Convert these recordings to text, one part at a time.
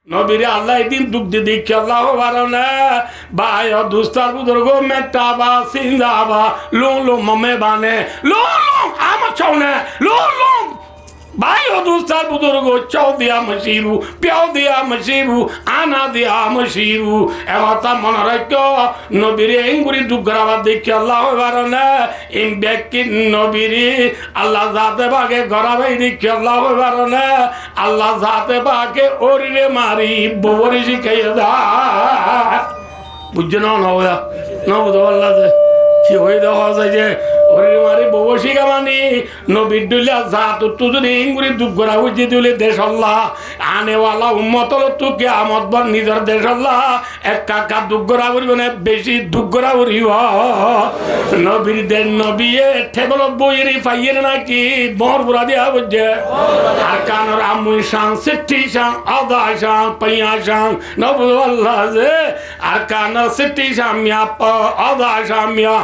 নবীরে আল্লাহ এদিন দুঃখ দিয়ে দেখি আল্লাহ বারণে ভাই দুস্তার বুজুর্গ মেটাবা সিন্দাবা লো লো মমে বানে লো লো আমার চাউনে লো লো ভাই দুস্তার বুজুর্গ চাও দিয়া মশিরু পিয়াও দিয়া মশিরু আনা দিয়া মশিরু এমাতা মনে রাখ নবীরে এঙ্গুরি দুঃখ গড়াবার দেখি আল্লাহ বারণে ইম ব্যক্তি নবীরে আল্লাহ যাতে বাগে গড়াবাই দেখি আল্লাহ বারণে আল্লাহ যাতে বাগে ওরিরে মারি ববরি শিখাইয়া দা বুঝছো না নবদা নবদা আল্লাহ কি হয়ে দেওয়া যায় যে ওরিরে মারি ববর শিখা মানি নবীর দুলিয়া যা তো যদি ইঙ্গুরি দুঃখ গড়া হয়েছে দিলে দেশ আল্লাহ আনেওয়ালা উম্মত তুকে আমত বর নিজের দেশ আল্লাহ এক কাকা দুঃখ গড়া করিব না বেশি দুঃখ গড়া করিব নবীর দেন নবীয়ে ঠেবল বইয়ের পাইয়ের নাকি বর বুড়া দিয়া বুঝছে আর কানর আমুই শাং সিদ্ধি শাং আদা শাং পাইয়া শাং নবুদ আল্লাহ যে আর কানর সিদ্ধি শাং মিয়া আদা শাং মিয়া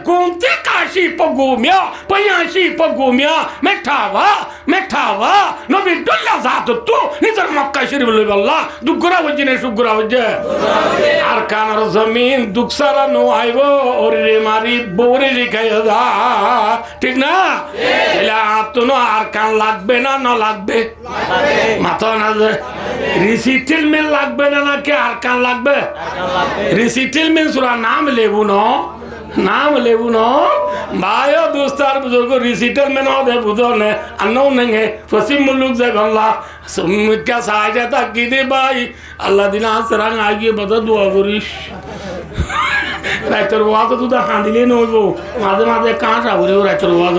ঘুমতে কাশি পগুমিয়া পাইয়াশি পগুমিয়া মেঠাওয়া নবী দুল্লা জাত তু নিজের মক্কা শরীফ লইব আল্লাহ দুঃখ গড়া হচ্ছে না সুখ গড়া হচ্ছে আর কানর জমিন দুঃখ সারা নো আইব ওরে মারি বৌরে শিখাইয়া দা ঠিক না তুনো আর কান লাগবে না না লাগবে মাথা না যে রিসিটিল মেল লাগবে না নাকি আর কান লাগবে রিসিটিল মেল সুরা নাম লেবু ন নাম লেবু ন ভাই দুস্তার বুজুর্গ রিসিটাল মেন দে বুঝনে আনো নেঙ্গে পশ্চিম মুলুক যে গল্লা সুমিকা সাহায্য তাকি দে ভাই আল্লাহ দিন আসরাং আগিয়ে বদ দোয়া করিস রাইতর ওয়াজ তো দা হাঁদিলে নইব মাঝে মাঝে কাঁচ আবরে রাইতর ওয়াজ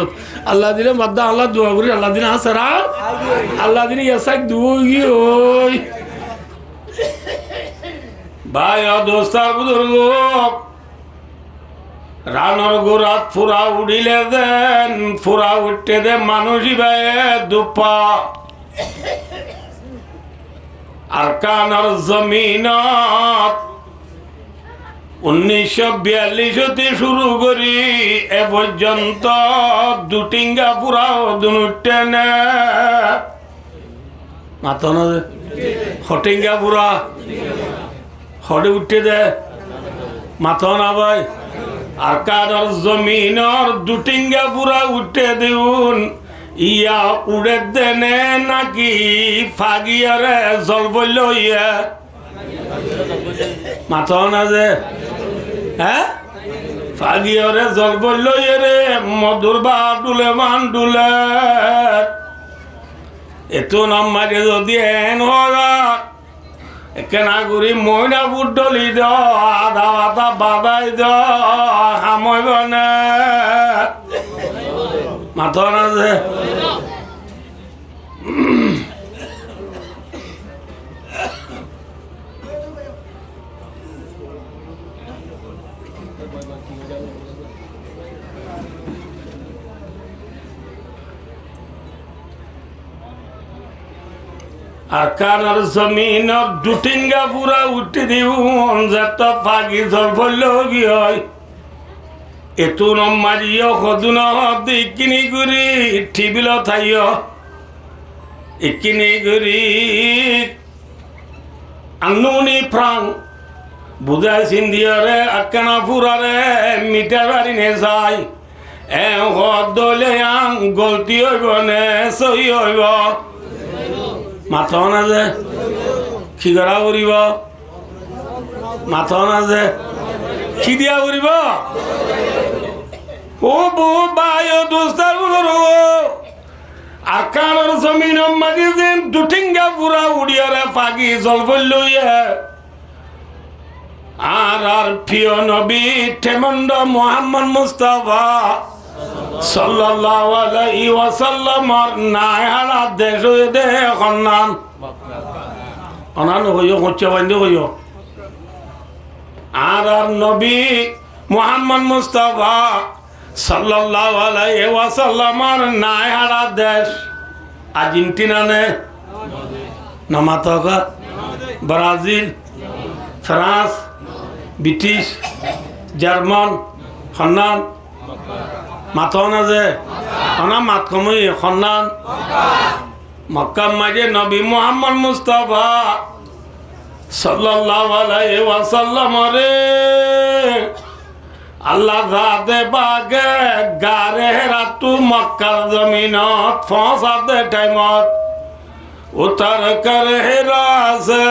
আল্লাহ দিলে বাদা আল্লাহ দোয়া করিস আল্লাহ দিন আসরাং আল্লাহ দিন ইয়াসাক দুই ওই ভাই দুস্তার বুজুর্গ রানর গোরাত ফুরা উড়িলে দেন ফুরা উঠতে দে মানুষই ভাই দুপা আর কানার জমিনত 1942 শুরু করি এ পর্যন্ত দুটিঙ্গা ফুরাও দুনুটে নে মাথা না হটিঙ্গা ফুরা হটে উঠতে দে মাথা না ভাই আর কারর জমিনর দুটিঙ্গা পুরা উঠে দিউন ইয়া উড়ে দেনে নাকি ফাগিয়ারে জল বলল ইয়া মাথা না যে হ্যাঁ ফাগিয়ারে জল বলল রে মধুর বা ডুলে মান ডুলে এত নাম্বারে যদি এন হওয়া কেনা গুড়ি ময়না বুডলি দ আধা আধা বাদাই দ হাময় বনে মাথা না যে আর কানার জমিন দুটিঙ্গা পুরা উঠে দিব যত ফাগি জল ফল গিয়ে এতু নমারিও সদুন ইকিনি গুড়ি ঠিবিল থাইও ইকিনি গুড়ি আনুনি ফ্রাং বুঝাই সিন্ধিয়রে আকানা ফুরারে মিঠা বাড়ি নে যাই এ হদলে আং গলতি হইব নে সহি হইব মাথা না যে কি করা করিব মাথা না যে কি দিয়া করিব ও বউ ভাই দোস্তার আকার জমিন মাগি যেন দুটিঙ্গা পুরা উড়িয়ারে ফাগি জল বলল আর প্রিয় নবী ঠেমন্ড মোহাম্মদ মুস্তাফা সাল্লাল্লাহু আলাইহি ওয়াসাল্লাম নায়ালা দেশ দে খন্নান অনান হইও হচ্ছে বন্ধ হইও আর নবী মুহাম্মদ মুস্তাফা সাল্লাল্লাহু আলাইহি ওয়াসাল্লাম নায়ালা দেশ আর্জেন্টিনা নে নামাতকা ব্রাজিল ফ্রান্স ব্রিটিশ জার্মান খন্নান মাথা না যে অনা মাত কমই খন্নান মক্কা মাঝে নবী মুহাম্মদ মুস্তাফা সাল্লাল্লাহু আলাইহি ওয়াসাল্লাম রে আল্লাহ জাতে পাকে গারে রাতু মক্কার জমিনত ফসাদে টাইমত উতার কর হেরাসে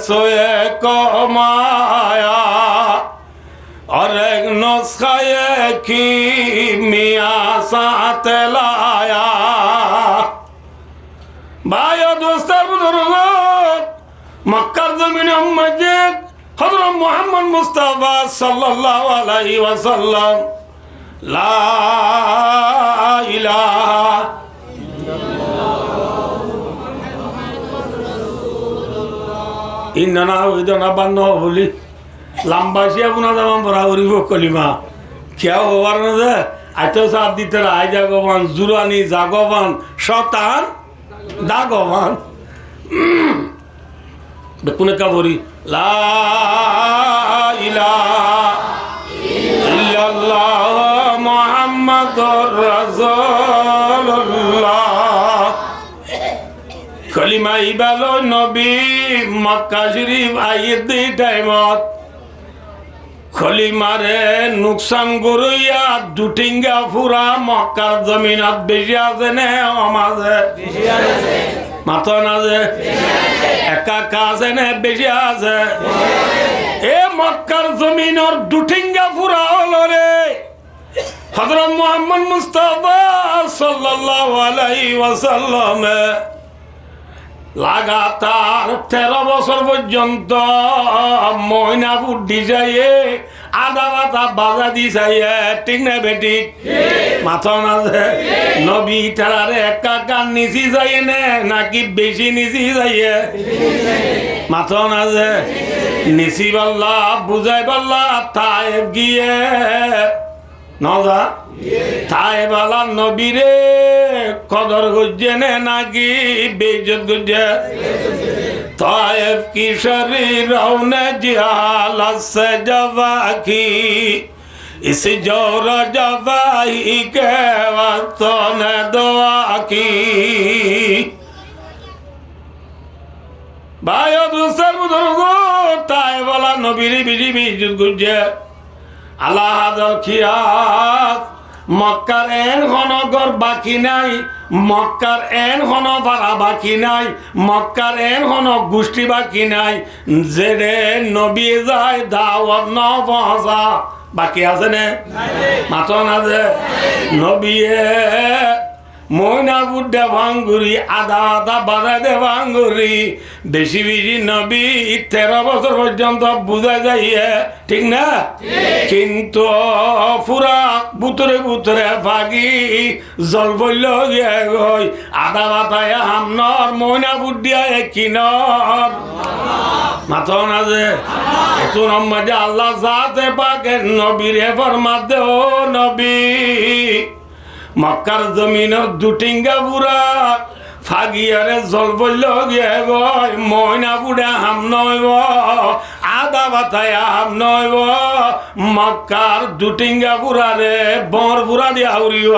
সোয়ে কমায়া और एक नुस्खा की मियाँ साथ लाया भाइयों दोस्तों बुजुर्गों मक्का ज़मीन मस्जिद हज़रत मोहम्मद मुस्तफ़ा सल्लल्लाहु अलैहि वसल्लम ला इलाहा इन्ना इदना बन्नो बोली লাম্বাসিয়া বুনা দাম বরাবরি কলিমা খেয়া হওয়ার না যে এত সাপ দিতে আই জাগবান জুরানি জাগবান শতান দাগবান কোনে কাবরি লা ইলাহা ইল্লাল্লাহ মুহাম্মাদুর রাসূলুল্লাহ কলিমা ইবালো নবী মক্কা শরীফ আইয়ে দি টাইমত খলিমারে নুকসান গরুইয়া দুটিঙ্গা ফুরা মক্কার জমিনত বেশি আছে নে আমাজে মাথা না যে একা কাছে নে বেশি আছে এ মক্কার জমিনের দুটিঙ্গা ফুরা হলো রে হযরত মুহাম্মদ মুস্তাফা সাল্লাল্লাহু আলাইহি ওয়াসাল্লাম লাগাতার 13 বছর পর্যন্ত ময়না বুদ্ধি যাইয়ে আদা বাতা বাজা দি যাইয়ে ঠিক না বেটি মাথা না যে নবী তারারে একা কান নিচি যাইয়ে নে নাকি বেশি নিচি যাইয়ে মাথা না যে নিচি বাল্লা বুঝাই বাল্লা তায়েব গিয়ে নজা তাই বালা নবীরে কদর গুজে নে নাকি বেইজ্জত গুজে তায়েব কি শরীর রওনে জিহাল से जवा की इस जोर जवाही के वक्तों ने दुआ की भाइयों दूसर बुजुर्गों ताए वाला नबीरी बिजी बेइज्जत गुजे আল্লাহ হাজার খিয়াস মক্কার এন হনগর বাকি নাই মক্কার এন হন পাড়া বাকি নাই মক্কার এন হন গোষ্ঠী বাকি নাই যেরে নবী যায় দাওয়াত ন পৌঁছা বাকি আছে নে মাথা না যে নবীয়ে ময়না বুদ্ধে ভাঙ্গুরি আধা আধা বাধা দে ভাঙ্গুরি বেশি বেশি নবী 13 বছর পর্যন্ত বুঝা যাইয়ে ঠিক না কিন্তু পুরা বুতরে বুতরে ভাগি জল বলল গিয়ে গই আধা বাতায় হামনর ময়না বুদ্ধিয়া কিনর মাথা না যে এত নম্বর আল্লাহ জাতে পাকে নবীরে ফরমাত দে ও নবী মক্কার জমিনের দুটিঙ্গা বুড়া ফাগিয়ারে জল বলল গিয়ে গয় ময়না বুড়া হাম নইব আদা বাতায় হাম নইব মক্কার দুটিঙ্গা বুড়া রে বর বুড়া দিয়া উড়িব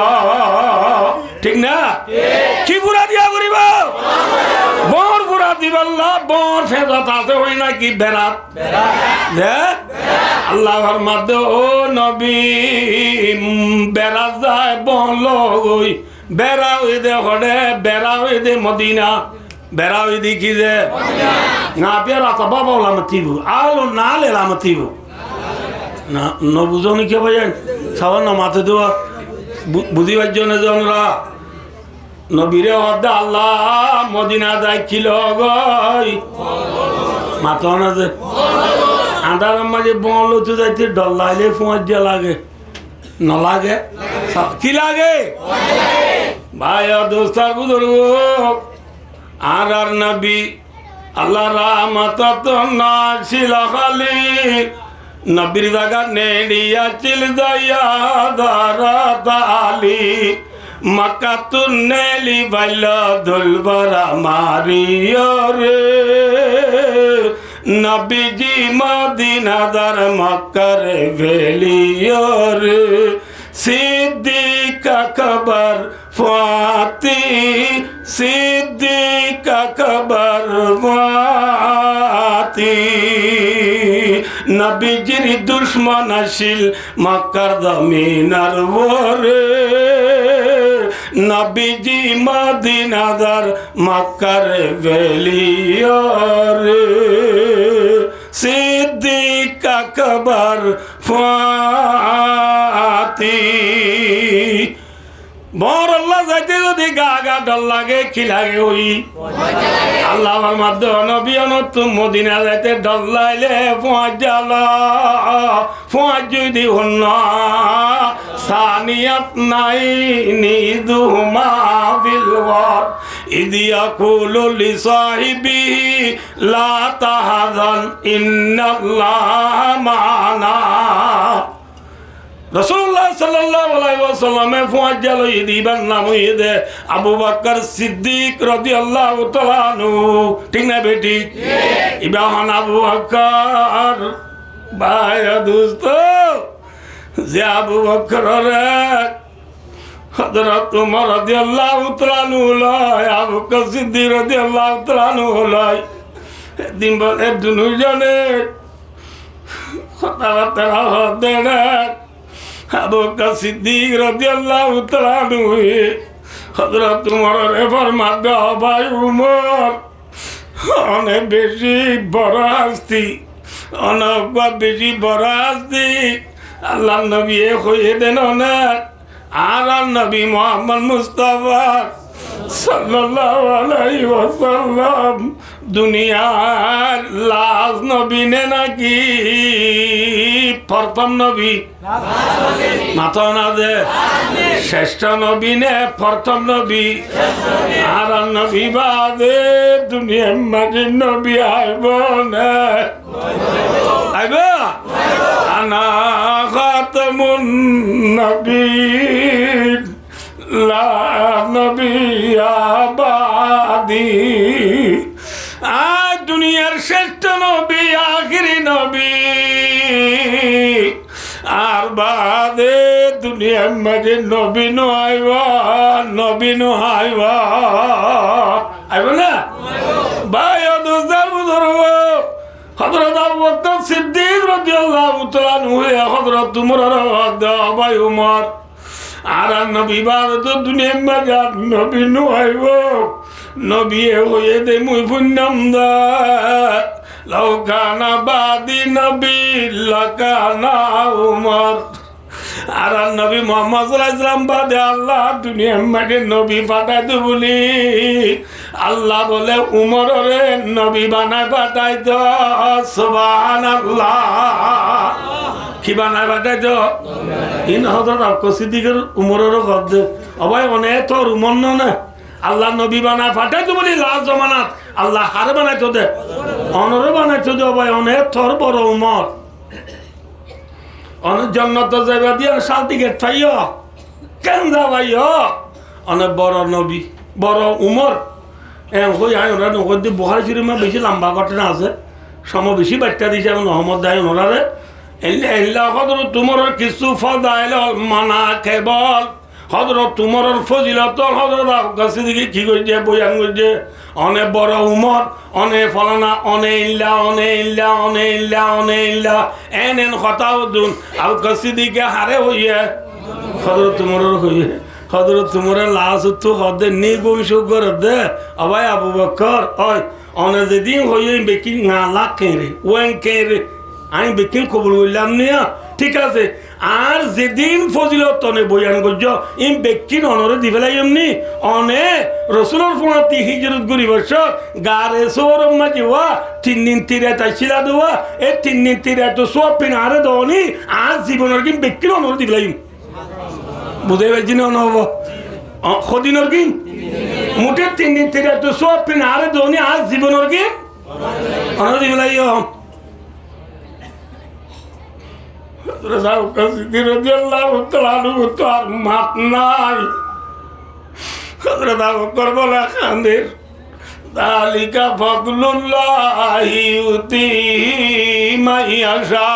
ঠিক না কি বুড়া দিয়া উড়িব বর বুড়া দিবাল্লা বর ফেরত আছে হই না কি বেরাত আল্লাহর মাধ্যে ও নবী বেড়া যায় বল গই বেড়া হই দে হড়ে বেড়া হই দে মদিনা বেড়া হই দেখি যে না পেরা তো বাবা লামতিব আলো না লে লামতিব না ন বুঝনি কে ভাই সাবান না মাথে দেওয়া বুঝিবার জন্য জনরা নবীরে হদ্দা আল্লাহ মদিনা যাইছিল গই মাথা না যে আন্ধার মাঝে বল তো যাইতে ডর লাগলে ফোঁজ দিয়া লাগে ন লাগে কি লাগে ভাই দোস্ত বুজুর্গ আর নবী আল্লাহ রহমত তো নাছিল খালি নবীর জায়গা নেড়িয়া চিল যাইয়া দারাতালি মক্কা তুনেলি বাইল দুলবরা মারিও রে নবীজি মদিনা দার মক্কার ভেলিওর সিদ্দিক আকবর ফাতি সিদ্দিক আকবর ফাতি নবীজির দুশ্মন আসিল মক্কার জমিনার ওরে নবীজি মদিনাদার মক্কার বেলিয়রে সিদ্দিক আকবর ফাতি বর আল্লাহ যাইতে যদি গা গা ডর লাগে কি লাগে ওই আল্লাহ আমার মাধ্যমে নবী তুম মদিনা যাইতে ডর লাইলে ফুয়াজ যদি হন সানিয়াত নাই নিদুমা বিলওয়ার ইদিয়া কুলু লিসাহিবিহি লা তাহাজান ইন্নাল্লাহ মানা রাসূলুল্লাহ সাল্লাল্লাহু আলাইহি ওয়াসাল্লামে ফুয়াজ্জাল ইদিবার নাম হইদে আবু বকর সিদ্দিক রাদিয়াল্লাহু তাআলা আনহু ঠিক না বেটি ইবাহান আবু বকর ভাই দোস্ত যে আবু বকর রে হযরত ওমর রাদিয়াল্লাহু তাআলা আনহু লয় আবু বকর সিদ্দিক রাদিয়াল্লাহু তাআলা আনহু লয় দিন বলে দুজনে কথাবার্তা হতে না আবু বকর সিদ্দিক রাদিয়াল্লাহু তাআলা আনহু হযরত ওমরের ফরমাতে ভাই ওমর অনেক বেশি বড় হাস্তি অনেক বেশি বড় হাস্তি আল্লাহ নবী হয়ে দেন না আর নবী মুহাম্মদ মুস্তাফা সাল্লাল্লাহু আলাইহি ওয়াসাল্লাম দুনিয়ার লাজ নবী নে নাকি প্রথম নবী মাথা না দে শ্রেষ্ঠ নবী নে প্রথম নবী আর নবী বাদে দুনিয়ার মাঝে নবী আইব না আইব আনা খাতামুন নবীন লা নবিয়া বাদি আজ দুনিয়ার শ্রেষ্ঠ নবী আখিরি নবী আর বাদে দুনিয়ার মাঝে নবী নো আইবা আইব না ভাই দোস্তার বুঝরব হযরত আবু বকর সিদ্দিক রাদিয়াল্লাহু তাআলা আনহু হযরত ওমর ভাই ওমর আর নবী বাদ তো দুনিয়ার মাঝে নবী নো আইব নবী হয়ে দে মুই পুণ্যম দা লাউ কানা বাদি নবী লাকানা উমর আর নবী মুহাম্মদ সাল্লাল্লাহু আলাইহি ওয়াসাল্লাম বাদে আল্লাহ দুনিয়ার মাঝে নবী পাঠাইতো বলি আল্লাহ বলে উমর রে নবী বানায় পাঠাইতো সুবহানাল্লাহ কি বানায় পাঠাইতো ইন হযরত আবু সিদ্দিকের উমরের গদ্দ অবাই অনেক তোর উমর না আল্লাহ নবী বানায় পাঠাইতো বলি লাজ জমানাত আল্লাহ হারে বানাইতো দে অনরে বানাইতো দে অবাই অনেক তোর বড় উমর অনেক জন্নত যাইবা দিয়ে শান্তি গেট পাইও কেন যাবাইও অনেক বড় নবী বড় উমর হই আই ওরা নগদ বুখারী শরীফে বেশি লম্বা ঘটনা আছে সম বেশি বাচ্চা দিছে মোহাম্মদ দাই ওনারে এল্লা হযরত তুমরের কিছু ফদাইল মানা কেবল হযরত তুমরের ফজিলত হযরত আবু বকর সিদ্দিক কি কইছে বয়ান কইছে অনেক বড় উমর অনেক ফলানা অনেক এন কথাও দুন আবু বকর সিদ্দিক হারে হইয়া হযরত তুমরের হইয়া হযরত তুমরের লাশ তো হদে নি বংশ করে দে আবাই আবু বকর ওই অনে যেদিন হইয়া বেকি না লাখ কেরে ওয়েন কেরে আমি বেকিন কবুল করলাম নিয়া ঠিক আছে আর যেদিন ফজিলত তনে বয়ান করছ ইম বেকিন অনরে দি ফেলাই এমনি অনে রসুলের ফোনাতি হিজরত করি বর্ষ গারে সৌরম মাঝে হওয়া 3 দিন 3 তাই ছিলা দেওয়া এই 3 দিন 3 তো সব পিন আরে দনি আর জীবনের কি বেকিন অনরে দি ফেলাই বুঝে পাইছি না নহব সদিনের কি মুঠে 3 দিন 3 তো সব পিন আরে দনি আর জীবনের কি অনরে দি ফেলাই মাত নাই হযরত আবু বকর বলে খান্দের যালিকা ফাদলুল্লাহি ইউতিহি মাইয়াশা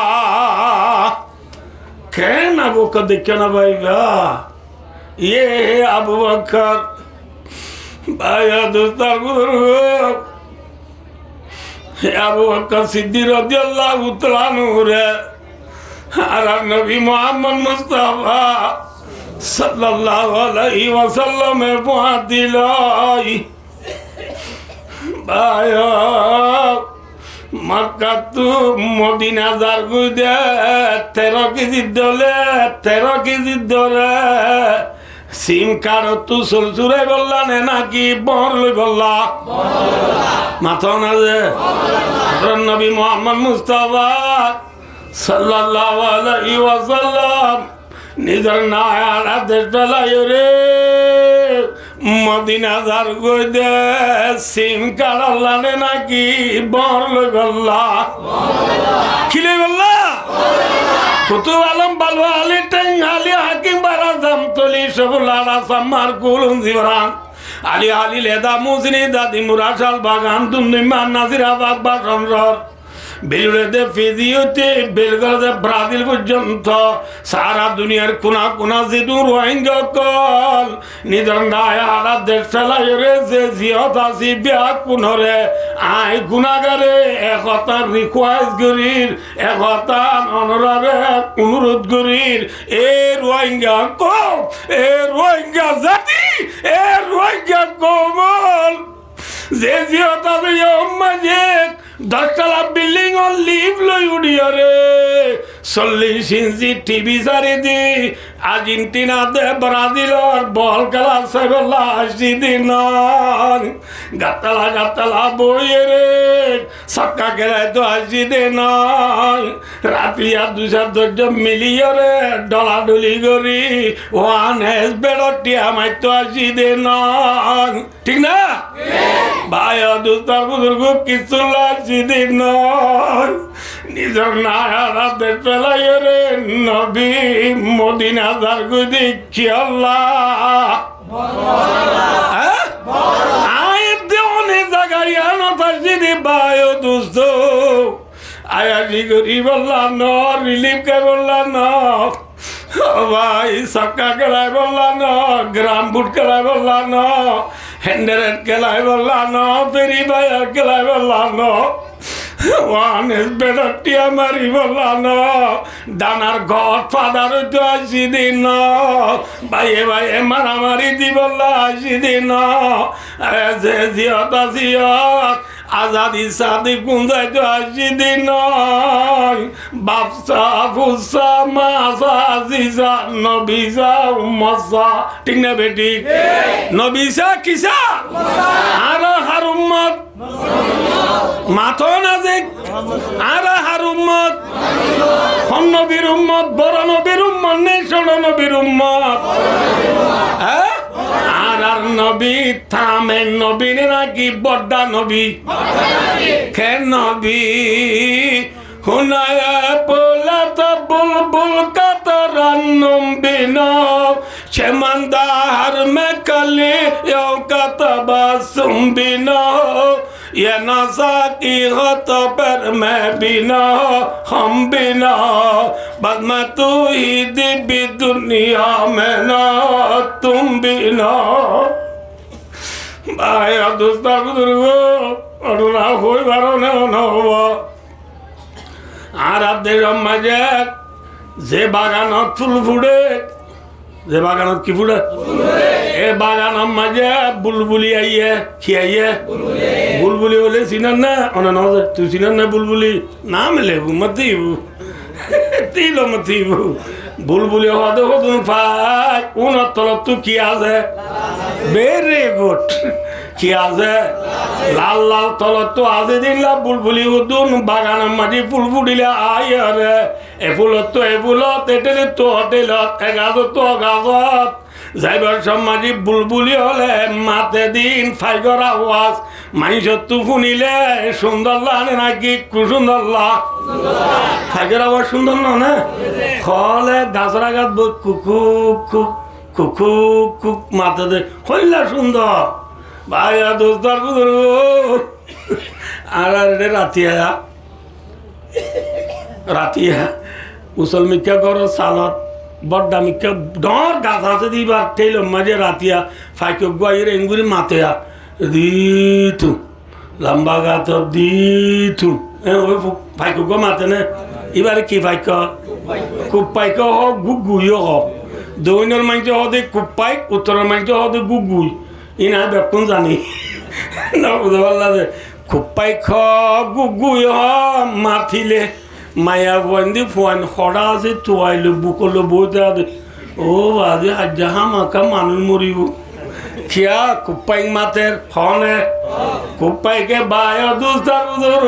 কেন আবু বকর দেখে না ভাইবা ইয়ে আবু বকর ভাইয়া দোস্তার বুজুর্গ আবু বকর সিদ্দিক রাদিয়াল্লাহু তাআলা নূরে আর নবী মুহাম্মদ মুস্তাফা সাল্লাল্লাহু আলাইহি ওয়াসাল্লামের পথিলাই বায়া মক্কা তু মদিনা যার গুদে 13 কেজি দলে 13 কেজি দলে সিম কার্ড তু সলসুরে বললা নে নাকি বড় বললা মাথা না যে নবী মুহাম্মদ মুস্তাফা সাল্লাল্লাহু আলাইহি ওয়াসাল্লাম নিজের নায়ার আদেশ বেলায় রে মদিনা যার গইদে সিম কাড়াল্লা নে নাকি বড় বললা খিলে বললা কুতুব আলম বালু আলী টেং আলী হাকিম বারা জামতলি সবুলারা সাম্মার কুলুন জিবরান আলী আলী লেদা মুজনি দাদি মুরাশাল বাগান দুনিমান নাজিরাবাদ বা সংসর বেলুড়ে ফিজি হইতে বেলগাতে ব্রাজিল পর্যন্ত সারা দুনিয়ার কোনা কোনা যেটু রোহিঙ্গা কল নিজের নায়ারা দেশ ফেলাই রে যে জিয়ত আছি বিয়া কোনরে আই গুণাগারে একতা রিকোয়েস্ট করির একতা অনরারে অনুরোধ করির এ রোহিঙ্গা কম এ রোহিঙ্গা জাতি এ রোহিঙ্গা কমল যে জিয়ত আছে মাঝে 10 তলা বিল্ডিং ও লিভ লই উড়িয়া রে 40 ইঞ্চি টিভি সারি দি আর্জেন্টিনা দে ব্রাজিলর বল খেলা সেবেলা আসি দিন গাতালা গাতালা বইয়ে রে সক্কা খেলায় তো আসি দিন রাতিয়া 200 মিলিয়ে রে ডলাডলি করি ওয়ান হেস বেড়টি আমায় তো আসি দিন ঠিক না ভাই দুস্তার বুজুর্গ কিছু লাগছি দিন নিজের নায়ারা দেশ পেলাই রে নবী মদিনা যার গুদি কি আল্লাহ আয় দেওয়ানে জাগাই আনো তার যদি বায়ু দুস্ত আয়াজি করি বললাম ন রিলিফ কে বললাম ন ভাই সক্কা খেলায় বললাম ন গ্রাম বুট খেলায় বললাম ন হ্যান্ডেলের খেলায় বললাম ন ফেরি ভাইয়ার খেলায় বললাম ন ওয়ানেস বেড়টিয়া মারি বললাম ন দানার গড ফাদার তো আসি দিন ভাইয়ে ভাইয়ে মারামারি দি বললা আসি দিন যে জিয়ত জিয়ত আজাদি সাদি কুঞ্জাই তো আসি দিন বাপসা ফুসা মাসা জিসা নবিসা উম্মসা ঠিক না বেটি নবিসা কিসা আর হারুম্মত মাথো না যে আর হারুম্মত হন নবীর উম্মত বড় নবীর উম্মত নেই ছোট নবীর উম্মত হ্যাঁ আর নবী থামেন নবী নাকি বড্ডা নবী কে নবী হুনায় পোলা তো বুলবুল কাতরান্নুম বিনো চেমন্দার মে কলি কাতবাসুম বিনো ये नशा की हो तो पर मैं बिना हम बिना बस मैं तू ही दिव्य दुनिया में ना तुम बिना भाई अब दोस्ता बुजुर्गो और ना कोई बारो ना हुआ আর আপনাদের মাঝে যে বাগানত ফুল ফুটে যে বাগানত কি ফুটে এ বাগানের মাঝে বুলবুলি আইয়ে কি আইয়ে বুলবুলি বলে চিনার না অনা না তুই চিনার না বুলবুলি না মেলে মতিব তিল মতিব বুলবুলি হওয়া দেখো তুমি ফাই উনার তলব তো কি আছে ভেরি গুড কি আছে লাল লাল তলত তো আজি দিলা বুলবুলি উদুন বাগানের মাঝে ফুল ফুটিলে আইয়ে রে এ ফুলত তো এ ফুলত এটেলে তো হোটেলত এগাজত তো গাজত যাইবার সমাজি বুলবুলি হলে মাতে দিন ফাইগর আওয়াজ মানুষের তু শুনিলে সুন্দর লাগে নাকি কুসুন্দর ফাইগর আওয়াজ সুন্দর না ফলে গাছরা গাছ কুকু কুক কুকু কুক মাতে দে হইলা সুন্দর ভাইয়া দোস্তার বুজুর্গ আর রাতিয়া উসল মিকা করো সালত বড্ডা মিকা ডর গাছ আছে দিবার ঠেল মাঝে রাতিয়া ফাইকে গুয়াইয়ের এঙ্গুরি মাতেয়া দিতু লম্বা গাত দিতুম ওই ভাইকো গো মাতে নে এবারে কি ভাইক খুব পাইক হোক গুগুইও হোক দৈনের মাইজ হদে খুব পাইক উত্তরের মাইজ হদে গুগুই ইনা বেকুন জানি না বুঝতে পারলা যে খুব পাইক গুগুই হ মাথিলে মায়া বন্দি ফোন খড়া আছে তোয়াইলো বুকলো বইতে ও আজি হাজা হামাকা মানুষ মরিব খিয়া কুপ্পাই মাতের ফনে কুপ্পাইকে বায় দুস্তার উদর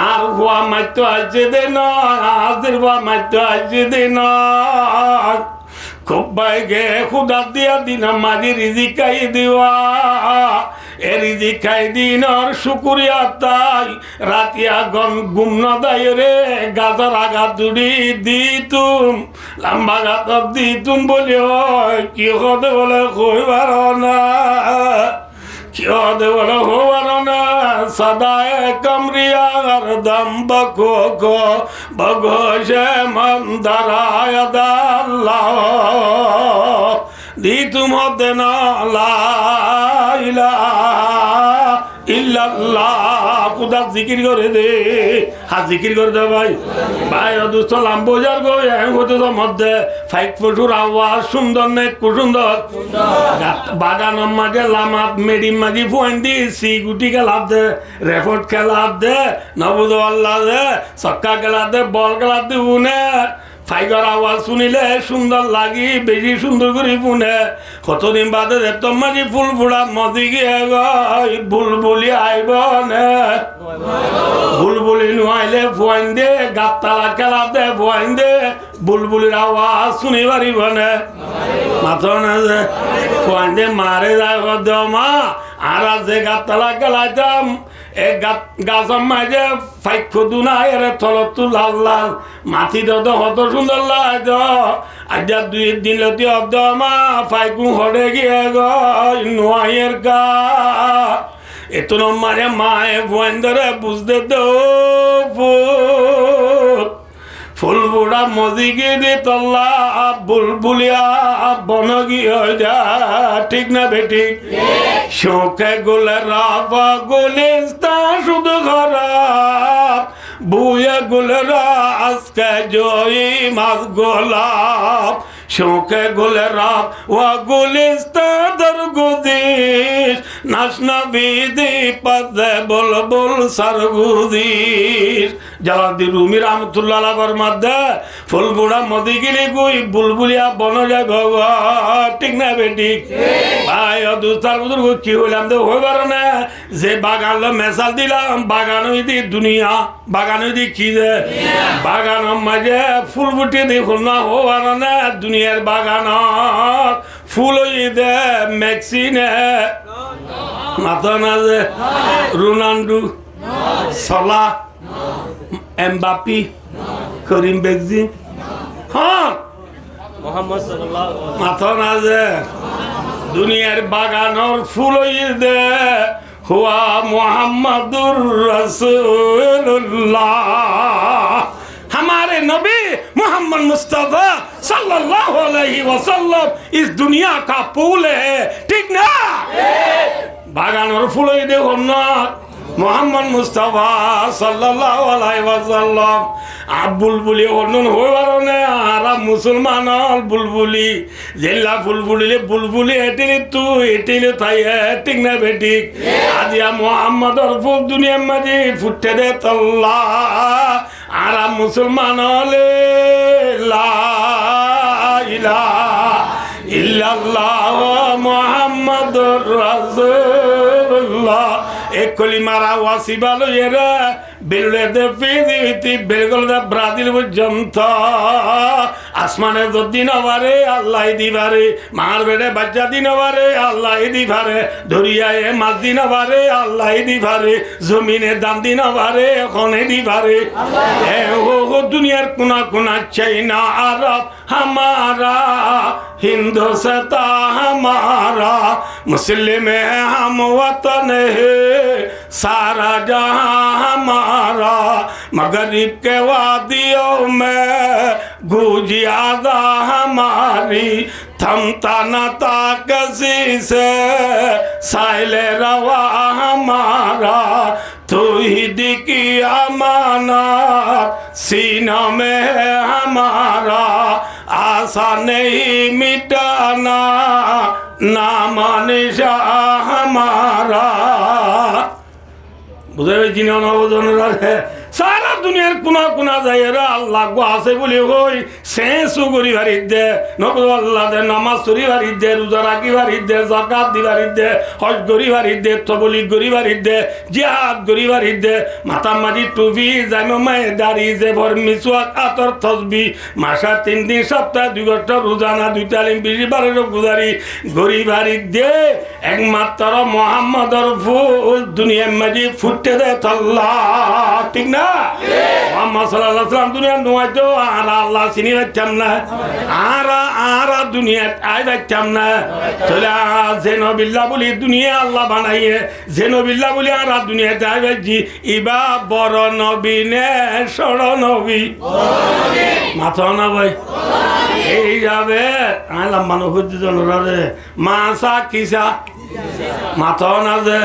আর হুয়া মাইতো আসছে দে নয় হাজির হুয়া মাইতো আসছে দে নয় কুপ্পাইকে খুদা দিয়া দিন মাঝি রিজিকাই দিওয়া এ রিজিকাই দিনর শুকুরিয়া তাই রাতিয়া গুম নদাই রে গাজার আগা দুড়ি দিতুম লম্বা গাত দিতুম বলি কি হতে বলে কইবার না কি হতে বলে হবার না সদায় কমরিয়ার দম বকো গো বগোশে মন্দারায় দাল্লাহ দিতুম হতে না লা ইলাহা ইল্লাল্লাহ খুদা জিকির করে দে হা জিকির করে দে ভাই ভাই অদুস্ত লাম্বোজার গো হতে তো মধ্যে ফাইক ফুটুর আওয়াজ সুন্দর নে কুসুন্দর বাগানের মাঝে লামাত মেডিম মাঝি ফুয়াইন দি সি গুটি খেলাপ দে রেফট খেলাপ দে নবুদ আল্লাহ দে ছক্কা খেলাপ দে বল খেলাপ দে উনে ফাইগার আওয়াজ শুনিলে সুন্দর লাগি বেশি সুন্দর করে পুনে কতদিন বাদে দেখতাম মাঝি ফুল ফুড়া মদি গিয়ে গই বুলবুলি আইব নে বুলবুলি নুয়াইলে ফুয়াইন দে গাততালা খেলা দে ফুয়াইন দে বুলবুলির আওয়াজ শুনি পারিব নে মাথা না যে ফুয়াইন দে মারে যায় মা আর যে গাততালা খেলাইতাম এ গাছের মাঝে ফাইক দুনা এর তলত লাল লাল মাটি দত কত সুন্দর লাগ আজ 2 দিন লতি অব্দ মা ফাইকু হরে গিয়ে গায়ের গা এত মারে মায়ে ভুয়ান ধরে বুঝতে তো ফুল বুড়া মজি গিয়ে দি তল্লা বুলবুলিয়া বন গিয়ে যা ঠিক না বেঠিক শোকে গোলে রাফা গোলিস্তা শুধু খারাপ বুয়ে গোলেরা আজকে জয়ী মাছ গোলাপ শোকে গোলে রাফ ওয়া গোলিস্তা দর গুদিস নাসনা বিদি পদে বুলবুল সরগুদিস জালালউদ্দিন রুমি রহমতুল্লাহ আলাইহির মধ্যে ফুলগুড়া মদি গিলি গুই বুলবুলিয়া বন যায় ভগবা ঠিক না বেঠিক ভাই দুস্তার বুজুর্গ কি হইলাম তো হইবার না যে বাগান মেসাল দিলাম বাগান হইদি দুনিয়া বাগান হইদি কি যে বাগান মাঝে ফুল ফুটে দেখুন না হবার না দুনিয়ার বাগান ফুল হইদে ম্যাক্সিনে মাথা না যে রোনাল্ডো সলা এমবাপি করিম বেগজি হ্যাঁ মোহাম্মদ সাল্লাল্লাহু আলাইহি মাথা না যে দুনিয়ার বাগানোর ফুল দে হুয়া মুহাম্মাদুর রাসূলুল্লাহ हमारे नबी मोहम्मद मुस्तफा सल्लल्लाहु अलैहि वसल्लम इस दुनिया का फूल है ठीक ना बागानोर फूल देखो ना মোহাম্মদ মুস্তাফা সাল্লাল্লাহু আলাইহি ওয়াসাল্লাম বুলবুলি অন্যন হইবার না আর মুসলমান বুলবুলি জেলা বুলবুলি বুলবুলি এটিলি তুই এটিলি তাই ঠিক না বেঠিক আজিয়া মোহাম্মদর ফুল দুনিয়ার মাঝে ফুটে দে তল্লা আর মুসলমান হলে লা ইলাহা ইল্লাল্লাহ মুহাম্মাদুর রাসূলুল্লাহ এক কলিমারা ওয়াসিবালো এরা বেলুড়ে দে ফিজিতি বেলগল দে ব্রাজিল পর্যন্ত আসমানে যদি নবারে আল্লাহ দিবারে মার বেড়ে বাচ্চা দিনবারে আল্লাহ দিবারে দরিয়ায় মাছ দিনবারে আল্লাহ দিবারে জমিনে দাম দিনবারে এখনে দিবারে ও দুনিয়ার কোনা কোনা চাইনা আরব हमारा हिंदुस्ता हमारा मुस्लिम हम वतन है सारा जहां हमारा मगरिब के वादियों में गूंजी आज़ा हमारी थमता न ताकसी से साइले रवा हमारा तू ही दिकी अमाना सीना में है हमारा आशा नहीं मिटाना नाम निशा हमारा বুঝে চিনা নবজনরা সারা দুনিয়ার কোনা কোনা যাইরা আল্লাহ গো আছে বলি হই সেসু গরি ভারি দে নব আল্লাহ দে নামাজ চুরি ভারি দে রোজা রাখি ভারি দে যাকাত দি ভারি দে হজ গরি ভারি দে তবলি গরি ভারি দে জিহাদ গরি ভারি দে মাথা মারি টুপি জানো মাই দাড়ি যে ভর মিসওয়াক আতর তসবি মাসা 3 দিন সপ্তাহ 2 ঘন্টা রোজানা 2 তালিম 20 বারের গুজারি গরি ভারি দে একমাত্র মুহাম্মদর ফুল দুনিয়ার মাঝে ফুটতে দে আল্লাহ ঠিক না মুহাম্মদ সাল্লাল্লাহু আলাইহি ওয়াসাল্লাম দুনিয়া নয়তো আর আল্লাহ চিনি রাখতাম না আর দুনিয়া আই রাখতাম না তাহলে জেনবিল্লাহ বলি দুনিয়া আল্লাহ বানাইয়ে জেনবিল্লাহ বলি আর দুনিয়াতে আই রাখছি ইবা বড় নবী নে সড় নবী মাথা না ভাই এই যাবে আলাম মানুষ হচ্ছে জনরে মাসা কিসা মাথা না যে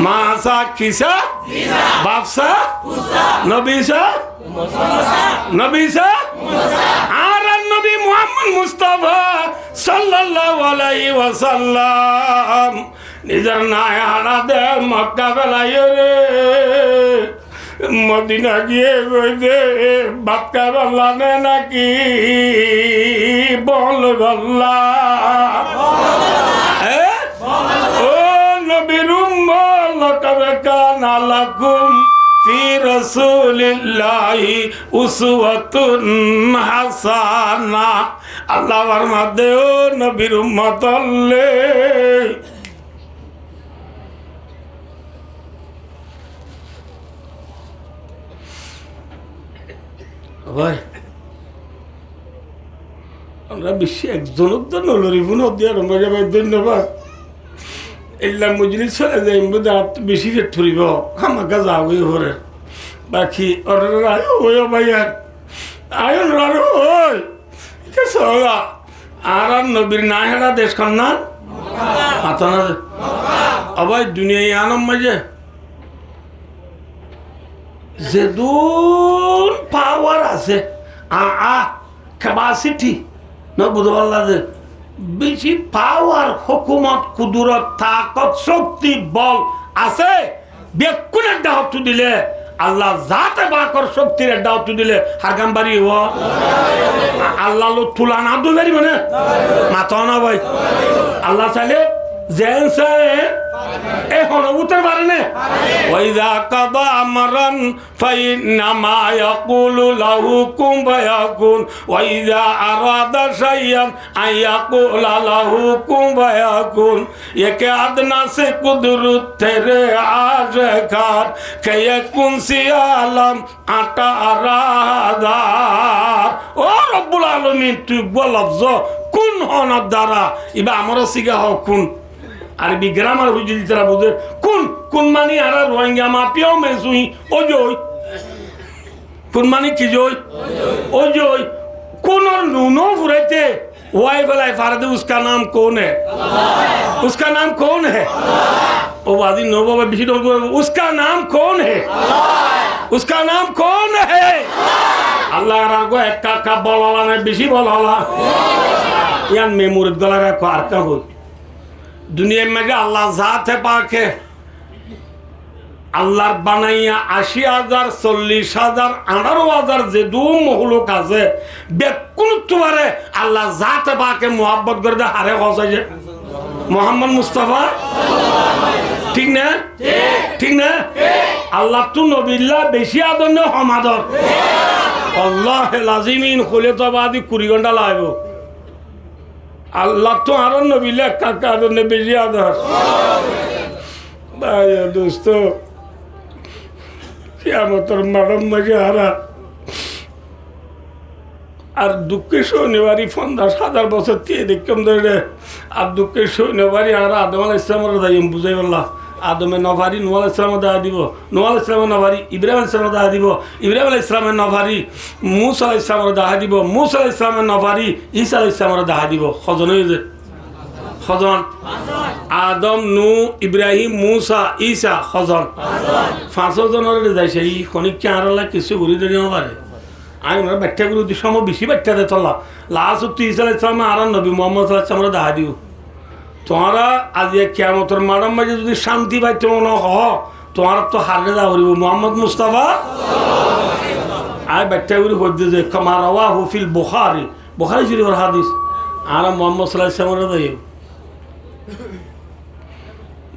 মাসা কিসা বাপসা নবীসা নবীসা আর নবী মুহাম্মদ মুস্তাফা সাল্লাল্লাহু আলাইহি ওয়াসাল্লাম নিজের নায়ারা দে মক্কা বেলায় রে মদিনা গিয়ে কইতে বাক্কা বললানে নাকি বল বল্লা ও নবীর উম্মত লাকাদ কানা লাকুম ফি রাসূলিল্লাহি উসওয়াতুন হাসানা আল্লাহ ফরমাতে ও নবীর উম্মত আল্লাহ ভাই আমরা বিশ্বে একজনের তো নলরিব নদিয়ার ভাই ধন্যবাদ এল্লা মজলিস চলে যাই বেশি ফেট ফুরিব আমাকে যাবো ঘরে বাকি অর্ডার আয়ো হইও ভাইয়ার আয়ো আরো ওই সহা আর নবীর না হেরা দেশখান না মাথা না আবার দুনিয়ায় আনম মাঝে যেদুন পাওয়ার আছে ক্যাপাসিটি না বুঝতে পারলা যে বেশি পাওয়ার হুকুমত কুদরত তাকত শক্তি বল আছে বেকুনের দাওয়াত দিলে আল্লাহ জাতে বাকর শক্তির দাওয়াত দিলে হারগাম বাড়ি হব আল্লাহ লো তুলা না দুবারি মানে মাথা না ভাই আল্লাহ চাইলে জেনসে এখন উত্তর পারে না ওয়াইদা কাদা আমরান ফাইন্নামা ইয়াকুলু লাহু কুম ফায়াকুন ওয়াইদা আরাদা শাইয়ান আয়াকুলা লাহু কুম ফায়াকুন একে আদনা সে কুদরত তেরে আজকার কে ইয়াকুন সিয়ালাম আটা আরাদার ও রব্বুল আলামিন তুই বলছ কোন হনার দ্বারা ইবা আমরা সিগা হক কোন আরবি গ্রামার বুঝি তারা বুঝে কোন কোন মানি আর রোহিঙ্গা মাপিও মেসুই ও জয় কোন মানি কি জয় ও জয় কোন নুনো ফুরাইতে ওয়াই বেলায় ফারদে उसका नाम कौन है उसका नाम कौन है ओ बादी नो बाबा बिशी डोल उसका नाम कौन है उसका नाम कौन है अल्लाह रागो एक का बोलाला ने बिशी बोलाला यान मेमोरी गला रे पार का हो दुनिया में अल्लाह जात है पाके আল্লাহর বানাইয়া ৮০,০০০ ৪০,০০০ ১৮,০০০ যে দু মহলুক আছে বেকুন তোমারে আল্লাহ জাতে পাকে মোহাব্বত করে দে হারে হসাই যে মোহাম্মদ মুস্তাফা ঠিক না ঠিক না আল্লাহ তু নবিল্লাহ বেশি আদর না হমাদর আল্লাহ লাজিমিন খুলে তো বাদি ২০ ঘন্টা লাগব আল্লাহ তো আর নবিল্লাহ কাকা আদর না বেশি আদর ভাই দোস্ত কিয়ামতের মাডম মাঝে হারা আর দুঃখের শনিবারই ৫০,০০০ বছর দিয়ে দেখতাম ধরে আর দুঃখের শনিবারই হারা আদম আলাইহিস সালামের দাইম বুঝাই বললা আদমের নভারি নূহ আলাইহিস সালামের দেখা দিব, নূহ আলাইহিস সালামের নভারি ইব্রাহিম আলাইহিস সালামের দেখা দিব, ইব্রাহিম আলাইহিস সালামের নভারি মূসা আলাইহিস সালামের দেখা দিব, মূসা আলাইহিস সালামের নভারি ঈসা আলাইহিস সালামের দেখা দিব। কজন হয়ে যায়? কজন? আদম, নূহ, ইব্রাহিম, মূসা, ঈসা, কজন? 5 জনের যাইছে। এই খনিক আল্লাহ কিছু ঘুরি ধরে পারে। আমি ওনার ব্যাখ্যা করি উদ্দেশ্য সময় বেশি ব্যাখ্যা দেয় তোলা লাস্ট উত্তর ঈসা আলাইহিস সালাম আর নবী মুহাম্মদ সাল্লাল্লাহু আলাইহি ওয়াসাল্লাম দেখা দিব। তোমরা আজ কিয়ামতের মাঠের মাঝে যদি শান্তি পাইতে মনে হ তোমার তো হারে যা করিব মোহাম্মদ মুস্তাফা। আর ব্যাখ্যা করি হদ্দে যে কামা রাওয়াহু ফিল বুখারী, বুখারী শরীফের হাদিস। আর মোহাম্মদ সাল্লাল্লাহু আলাইহি ওয়াসাল্লাম দেয়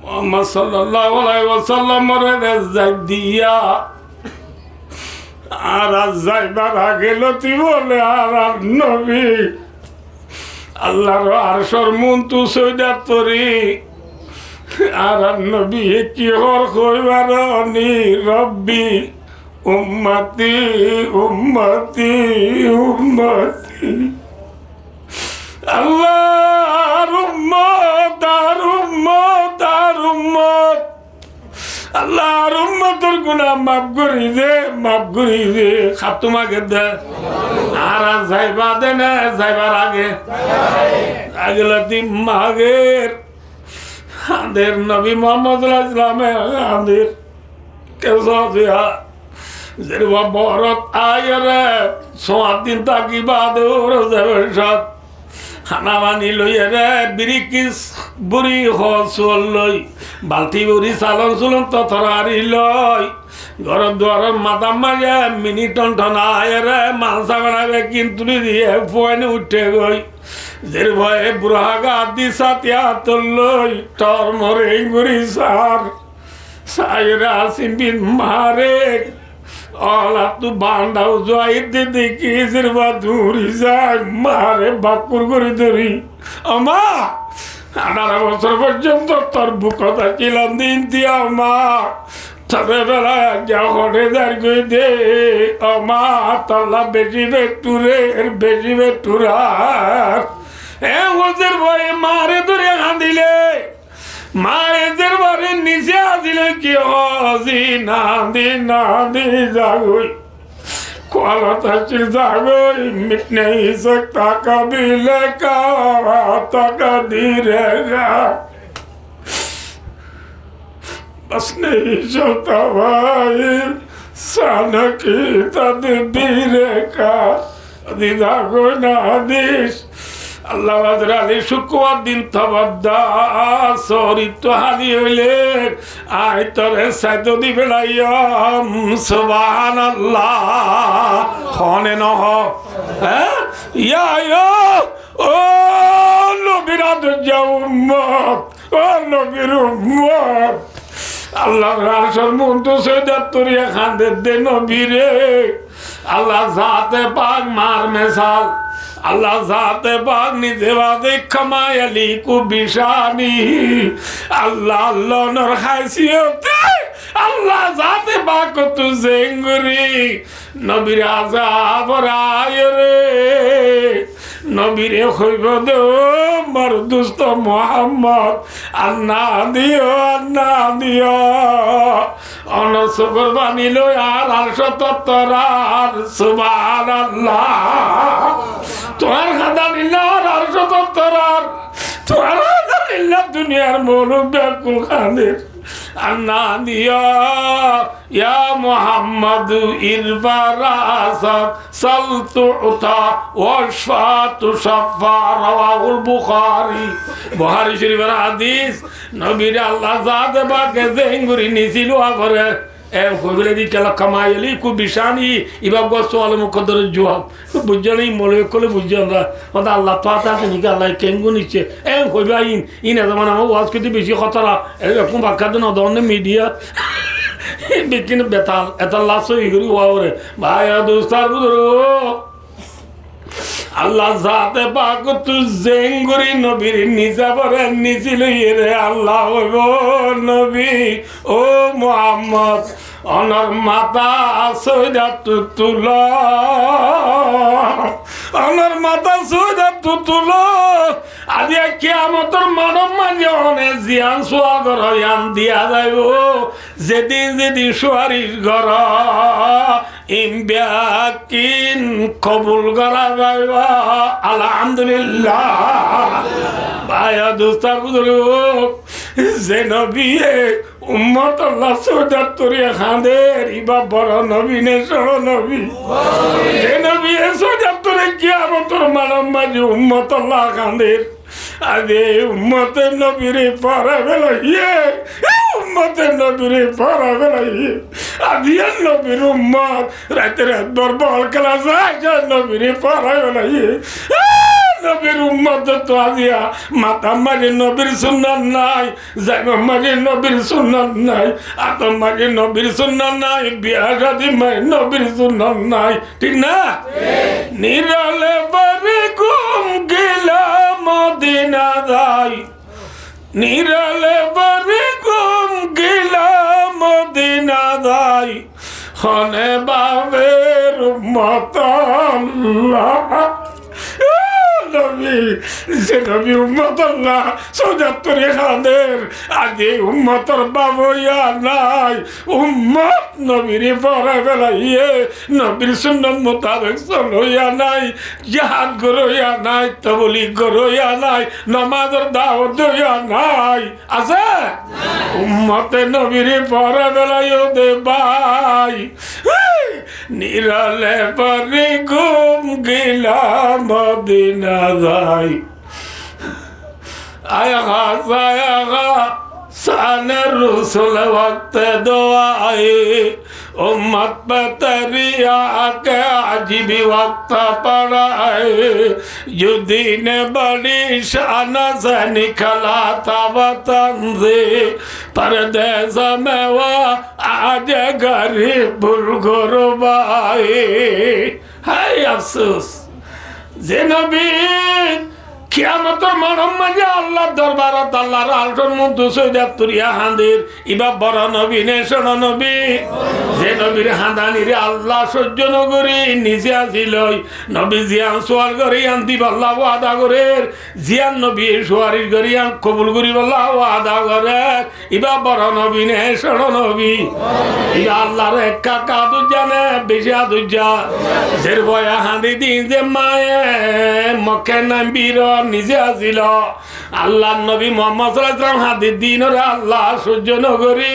মোহাম্মদ সাল্লাল্লাহু আলাইহি ওয়াসাল্লাম রে যাই দিয়া আর যাইবার আগে লতি বলে আর নবী আল্লাহর আরশের মুনতু সৈদা তরি আর নবী কি হর কইবার নি রব্বি উম্মতি উম্মতি উম্মতি আল্লাহর উম্মত আর উম্মত আর উম্মত আল্লাহর উম্মতের গুনাহ মাফ করি দে, মাফ করি দে। খাতুমাকে দে আর যাইবা দে না যাইবার আগে আগে লতিম মাগের আদের নবী মুহাম্মদ সাল্লাল্লাহু আলাইহি ওয়াসাল্লামের আদের কেসা দিয়া যেরবা বরত আয়রে সোয়াদ দিন তাকিবা দৌড় যাবে সব খানা বানি লই রে বিরিকিস বুড়ি হল লই বালতি বুড়ি চালন চুলন তথরারি লই ঘর দুয়ারের মাথা মারে মিনি টন টনায় রে মালসা বানাবে কিন্তু দিয়ে ফোনে উঠে গই যে ভয়ে বুড়া গা দি সাতিয়া তলই টর মরে গুড়ি সার সাইরা আসিবিন মারে অলা তু বান্দাও জয় দিদি কিসের বা দূরি যায় মারে বাকুর করে ধরি আমা 18 বছর পর্যন্ত তোর বুকতা কিলাম দিন দিয়া মা তবে বেলা যখন যার গই দে আমা তল্লা বেশি বেটুরে বেশি বেটুরার এ ওদের ভয়ে মারে ধরে হাঁদিলে মা এদের বারে নিচে আসিল কি হজি না দি জাগই কলতা চির জাগই মিট নেই সকতা কবিলে কা তকদীরেগা बस नहीं चलता भाई सान की तदबीर का दिदा को नादिश আল্লাহ আলী শুক্রবার দিন তবদ্দা সরিত হালি হইলে আয় তরে সাইত দিবে লাইয়াম সুবহানাল্লাহ খনে নহ হ্যাঁ ইয়া ইয়া ও নবীর আদর উম্মত ও নবীর উম্মত আল্লাহ আরশের মুনতু সৈয়দ তরিয়া খানদের দে নবীরে আল্লাহ জাতে পাক মার মেসাল আল্লাহ জাতে পাক নিজে বাদে খামায়ালি কু বিশানি আল্লাহ আল্লাহ নর খাইসিয়তে আল্লাহ জাতে পাক তু জেঙ্গুরি নবীর আযাব রায় রে নবীরে হইব দে মর দুস্ত মুহাম্মদ আন্না দিও অনসবর বানিল আর আরশতরার সুবহানাল্লাহ তোমার খাদা নিল আর শতরার তোমার খাদা নিল দুনিয়ার মৌলুক ব্যাকুল খানের আন্না দিয়া ইয়া মুহাম্মদ ইরবারাসাত সালতু উতা ওয়াশফাতু শাফা রাওয়াহুল বুখারী বুখারী শরীফের হাদিস নবীর আল্লাহ জাতে পাকে জেঙ্গুরি নিছিল করে এ কইলে দি কেলা কামাইলি কু বিশানি ইবা গোসো আল মুকদ্দর জবাব বুঝজনি মলে কলে বুঝজনরা ওদা আল্লাহ তাআলা নিকে আল্লাহ কেঙ্গু নিচে এ কইবা ইন zaman আমার ওয়াজ কইতে বেশি খতরা এরকম বাক্কা দেন দন মিডিয়া বিকিন বেতাল এত লাসো ইগরি ওয়ারে ভাই দোস্তার বুদরো আল্লাহ জাতে পাক তু জেঙ্গুরি নবীর নিজা পরে নিছিল রে আল্লাহ ও নবী ও মুহাম্মদ অনর মাতা সৈদা তুলা অনর মাতা সৈদা তুতুলো আজি কিয়ামতর মানব মাঝে অনেক জিয়ান সোয়া ঘর ইয়ান দিয়া যাইব যেদিন যেদিন সুয়ারির ঘর ইমব্যাকিন কবুল করা যাইব আলহামদুলিল্লাহ ভাইয়া দোস্তার বুজুর্গ যে নবীয়ে উম্মত আল্লাহ সৌদাত্তরিয়া খাঁদের ইবা বড় নবী নে সড় নবী যে নবী সৌদাত্তরে কিয়ামতর মানব মাঝে উম্মত আল্লাহ খাঁদের আরে উম্মতের নবীরে পড়া বেলাইয়ে উম্মতের নবীরে পড়া বেলাইয়ে আদিয়ার নবীর উম্মত রাতে রাত বল খেলা যায় নবীরে পড়া বেলাইয়ে নবীর উম্মত তো আজিয়া মাতা মাঝে নবীর সুন্নাত নাই জায়গা মাঝে নবীর সুন্নাত নাই আতম মাঝে নবীর সুন্নাত নাই বিয়া শাদী মাঝে নবীর সুন্নাত নাই ঠিক না নিরালে বারে ঘুম গেলা মদিনা যাই নিরালে বারে ঘুম গেলা মদিনা যাই হনে বাবের উম্মত আল্লাহ নবী যে নবী উম্মত আল্লাহ সৌদাত্তরে খাদের আগে উম্মতর বাবইয়া নাই উম্মত নবীর পড়া বেলাইয়ে নবীর সুন্নত মোতাবেক চলইয়া নাই জিহাদ করইয়া নাই তবলিগ করইয়া নাই নামাজের দাওয়াত দইয়া নাই আছে উম্মতে নবীর পড়া বেলাইও দে ভাই নিরালে পরে ঘুম গেলা মদিনা যাই আয়া সানের রসুল वक्त दुआए उम्मत पे तेरी आके अजीबी वक्त पड़ाए जो दिन बड़ी शान से निकला था वतन से परदेस में वो आज गरीब गुरबाए हाय अफसोस जे नबी কিয়ামতের মানব মাঝে আল্লাহ দরবারত আল্লাহর আলটন মধ্যে সৈদাতুরিয়া হাঁদের ইবা বড় নবী নে শোন নবী যে নবীর হাঁদানিরে আল্লাহ সহ্য নগরী নিজে আসিল নবী জিয়ান সোয়াল করে আনতি বল্লাহ আদা করে জিয়ান নবী সোয়ারির করি কবুল করি বল্লাহ আদা করে ইবা বড় নবী নে শোন নবী ইবা আল্লাহর একা কাদু জানে বেশি আদুজা জের বয়া হাঁদি দিন যে মায়ে মক্কে নাম্বির নিজে আসিল আল্লাহ নবী মোহাম্মদ সাল্লাল্লাহু আলাইহি ওয়াসাল্লাম হাদিস দিনরে আল্লাহ সহ্য নগরী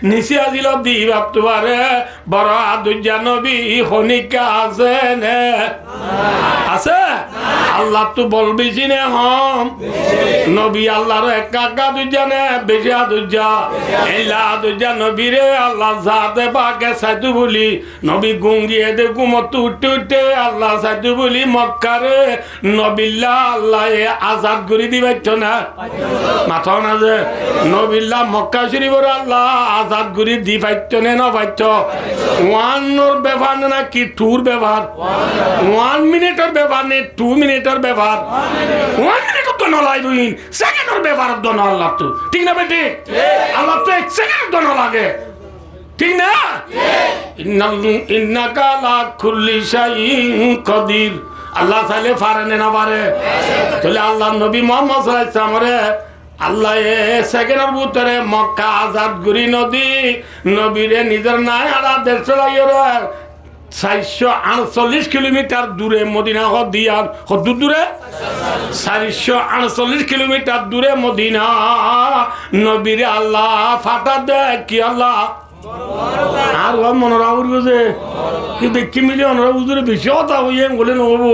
নিচে আসিল দি বাপতুবারে বড় আদুজা নবী খনিকা আছে নে আছে আল্লাহ তো বলবি চিনে হম নবী আল্লাহর একা আদুজা নে বেশি আদুজা এলা আদুজা নবীরে আল্লাহ জাতে পাকে সাইতু বলি নবী গুঙ্গিয়ে দে গুমত উঠতে উঠতে আল্লাহ সাইতু বলি মক্কারে নবিল্লা আল্লাহ আজাদ করে দিবাইছ না মাথা না যে নবিল্লা মক্কা শরীফের আল্লাহ আজাদ করে দি পাইছ নে না পাইছ ওয়ানোর ব্যাপার না কি টুর ব্যাপার 1 মিনিটের ব্যাপার নেই 2 মিনিটের ব্যাপার 1 মিনিট তো নলাইবইন সেকেন্ডের ব্যাপার তো নল লাগতো ঠিক না বেটি আল্লাহ তো 1 সেকেন্ড তো লাগে ঠিক না ইন্নাকা লা কুল্লি শাইইন কাদির আল্লাহ চাইলে পারে না পারে তাহলে আল্লাহ নবী মুহাম্মদ সাল্লাল্লাহু আলাইহি ওয়াসাল্লাম আল্লাহ সেকেন্ডের ভিতরে মক্কা আজাদ করি নদী নবীরে নিজের নাই আলা দেশ লাইরে 448 কিলোমিটার দূরে মদিনা দিয়া কত দূরে 448 কিলোমিটার দূরে মদিনা নবীরে আল্লাহ ফাটা দে কি আল্লাহ আর মনোরা উঠবে কিন্তু কি মিলিয়ন উজুরে বেশি কথা হইয়ে বলে নহবো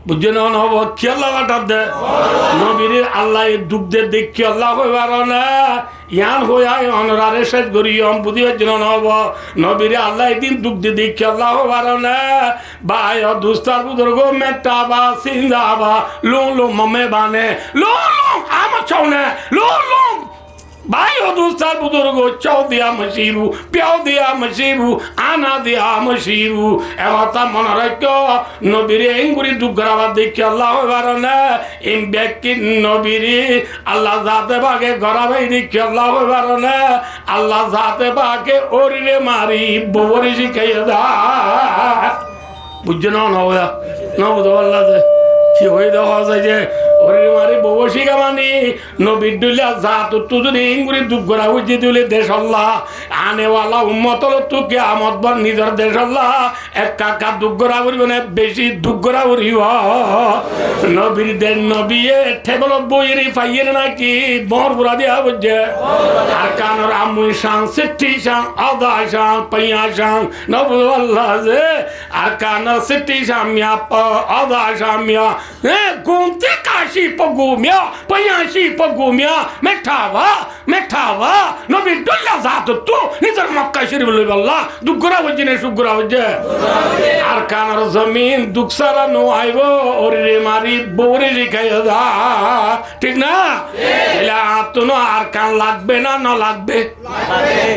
বুঝছে না হব খেয়াল লাগাটার দে নবীর আল্লাহ দুঃখ দে দেখি আল্লাহ হইবার না ইয়ান হইয়াই অনরারে শেষ করি বুঝিবার জন্য নহব নবীর আল্লাহ দিন দুঃখ দে দেখি আল্লাহ হইবার না বাই দুস্তার বুজুর্গ মেটা বা সিন্দা বা লুং লুং মমে বানে লুং লুং আমার চাউনে লুং লুং भाई हो दोस्तार बुजुर्गो चाव दिया मशीरू प्याव दिया मशीरू आना दिया मशीरू एवता मन रखो नबीरे इंगुरी दुगरावा देखि अल्लाह बारना इन व्यक्ति नबीरे अल्लाह जाते भागे घरा भाई देखि अल्लाह बारना अल्लाह जाते भागे ओरिरे मारी बोरी शिखाइया दा बुझना ना होया ना बुझो अल्लाह से কি হয়ে দেখা যায় যে ওরে মারি ববসি গামানি নবীর দুলিয়া জাত তু যদি ইংগুরি দুঃখ করা উচিত দিলে দেশ আল্লাহ আনেওয়ালা উম্মতল তু কে আমত বর নিজের দেশ আল্লাহ এক কাকা দুঃখ করা উড়িব না বেশি দুঃখ করা উড়িব নবীর দেশ নবীয়ে ঠেবল বইয়েরই পাইয়ের নাকি বর বুড়া দিয়া বুঝছে আর কানর আমুই শাং সিদ্ধি শাং আদা শাং পাইয়া শাং নবু আল্লাহ যে আর কানর সিদ্ধি শাং মিয়া আদা শাং মিয়া গুমতে কাশি পগুমিয়া পাইয়াশি পগুমিয়া মেঠাওয়া নবী দুল্লা জাত তু নিজের মক্কা শরীফ লই আল্লাহ দুগরা হচ্ছে না সুগরা হচ্ছে আর কানার জমিন দুকসারা নো আইব ওরে মারি বউরে রেখাইয়া দা ঠিক না এলা আতনো আর কান লাগবে না না লাগবে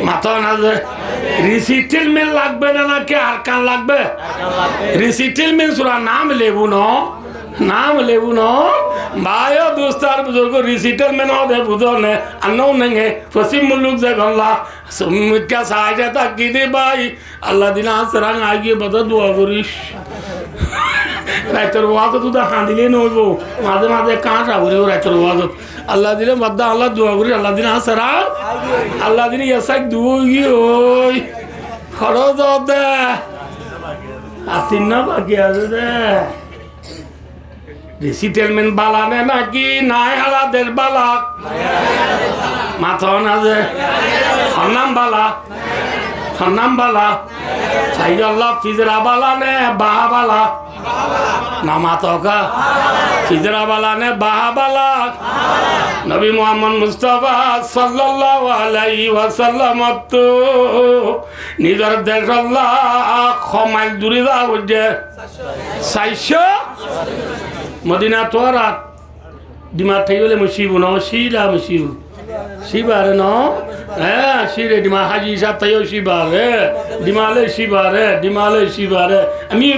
মাথা না যে রিসিটেল মেল লাগবে না নাকি আর কান লাগবে রিসিটেল মেল সুরা নাম লেবু না नाम लेबू न भाइयों दोस्तार बुजुर्गों रिसीटर में ना दे बुझो ने अन्नो नंगे पश्चिम मुल्क से गल्ला सुमित क्या साजे तक की दे भाई अल्लाह दिना सरंग आगे बता दुआ करिश राइटर वाद तो दा हांडिले नो वो मादे मादे कहां सा बुरी राइटर वाद अल्लाह दिले बद्दा अल्लाह दुआ करी अल्लाह दिना सरंग अल्लाह दिने ऐसा दुआगी ओय खरो दे आतिना बाकी आ दे রিসিটেলমেন্ট বালা নে নাকি নাই হালা দেশ বালা মাথা না যে সন্নাম বালা সাই আল্লাহ ফিজরা বালা নে বাহা বালা না মাথা ফিজরা বালা নে বাহা বালা নবী মুহাম্মদ মুস্তাফা সাল্লাল্লাহু আলাইহি ওয়াসাল্লাম তো নিজের দেশ আল্লাহ খমাইল দূরে যা বুঝে 400 মদিনা তোরা ডিমা থাইলে মুসিবু না শিবারে ন হ্যাঁ শিরে ডিমা হাজি সাহেব তাইও শিবারে ডিমালে শিবারে আমি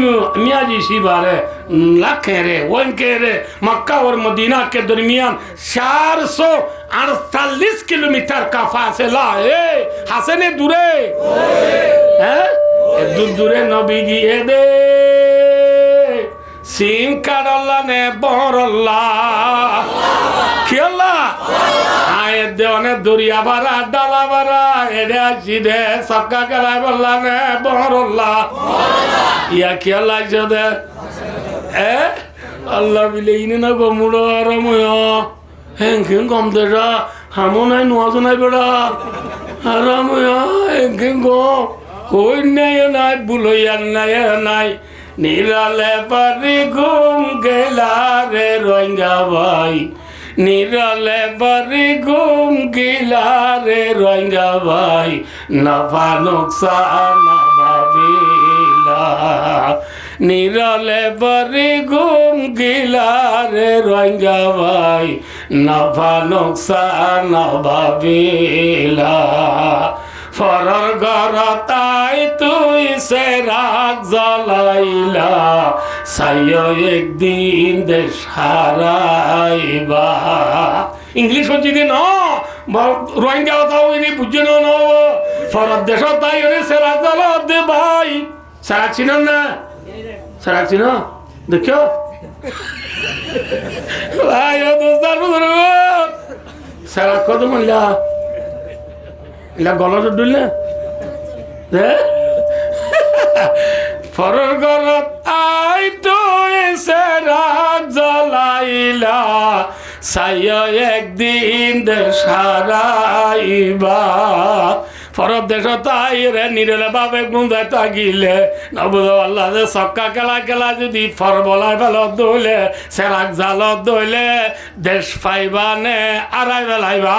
আজি শিবারে लाखे रे वनके रे मक्का और मदीना के दरमियान 448 किलोमीटर का फासला है हसने दूरे हैं दूरे नबी जी दे सीन काडल्ला ने बरल्ला कियल्ला आए देवने दुरिया बारा डाला बारा एडे सीधे सक्का गलाय बल्ला ने बरल्ला या कियल्ला जदे Allah bile inina gomuro aramoya hengen gomdera hamonai nuazunai bera aramoya hengen go hoinai nai buloyan nai nirale pari gum gelare roinga bai nirale pari gum gelare roinga bai nafa nuksan nababila নিরলে বরি ঘুম গিলারে রঙ্গা ভাই নফা নোকসান ভাবিলা ফরর ঘর তাই তুই সে রাগ জ্বলাইলা সাইও একদিন দেশ হারাইবা English হচ্ছে দিন রোহিঙ্গা কথা ওই বুঝে ন ফরর দেশ তাই সে রাগ জ্বলা দে ভাই সারা চিনেন না सराक्षी ना देखो भाइयों दोस्तों बुजुर्गों सराक को तो मिला इला गला तो डुल्ले फरर गरत आई तो ऐसे राग जलाइला साया एक दिन दशाराइबा ফরব দেশ তাই রে নিরলে বাবে গুঁজাই তাগিলে নবুদ আল্লাহ যে সক্কা খেলা যদি ফর বলাই ফেলত দইলে সেরাক জালত দইলে দেশ পাইবা নে আড়াই বেলাইবা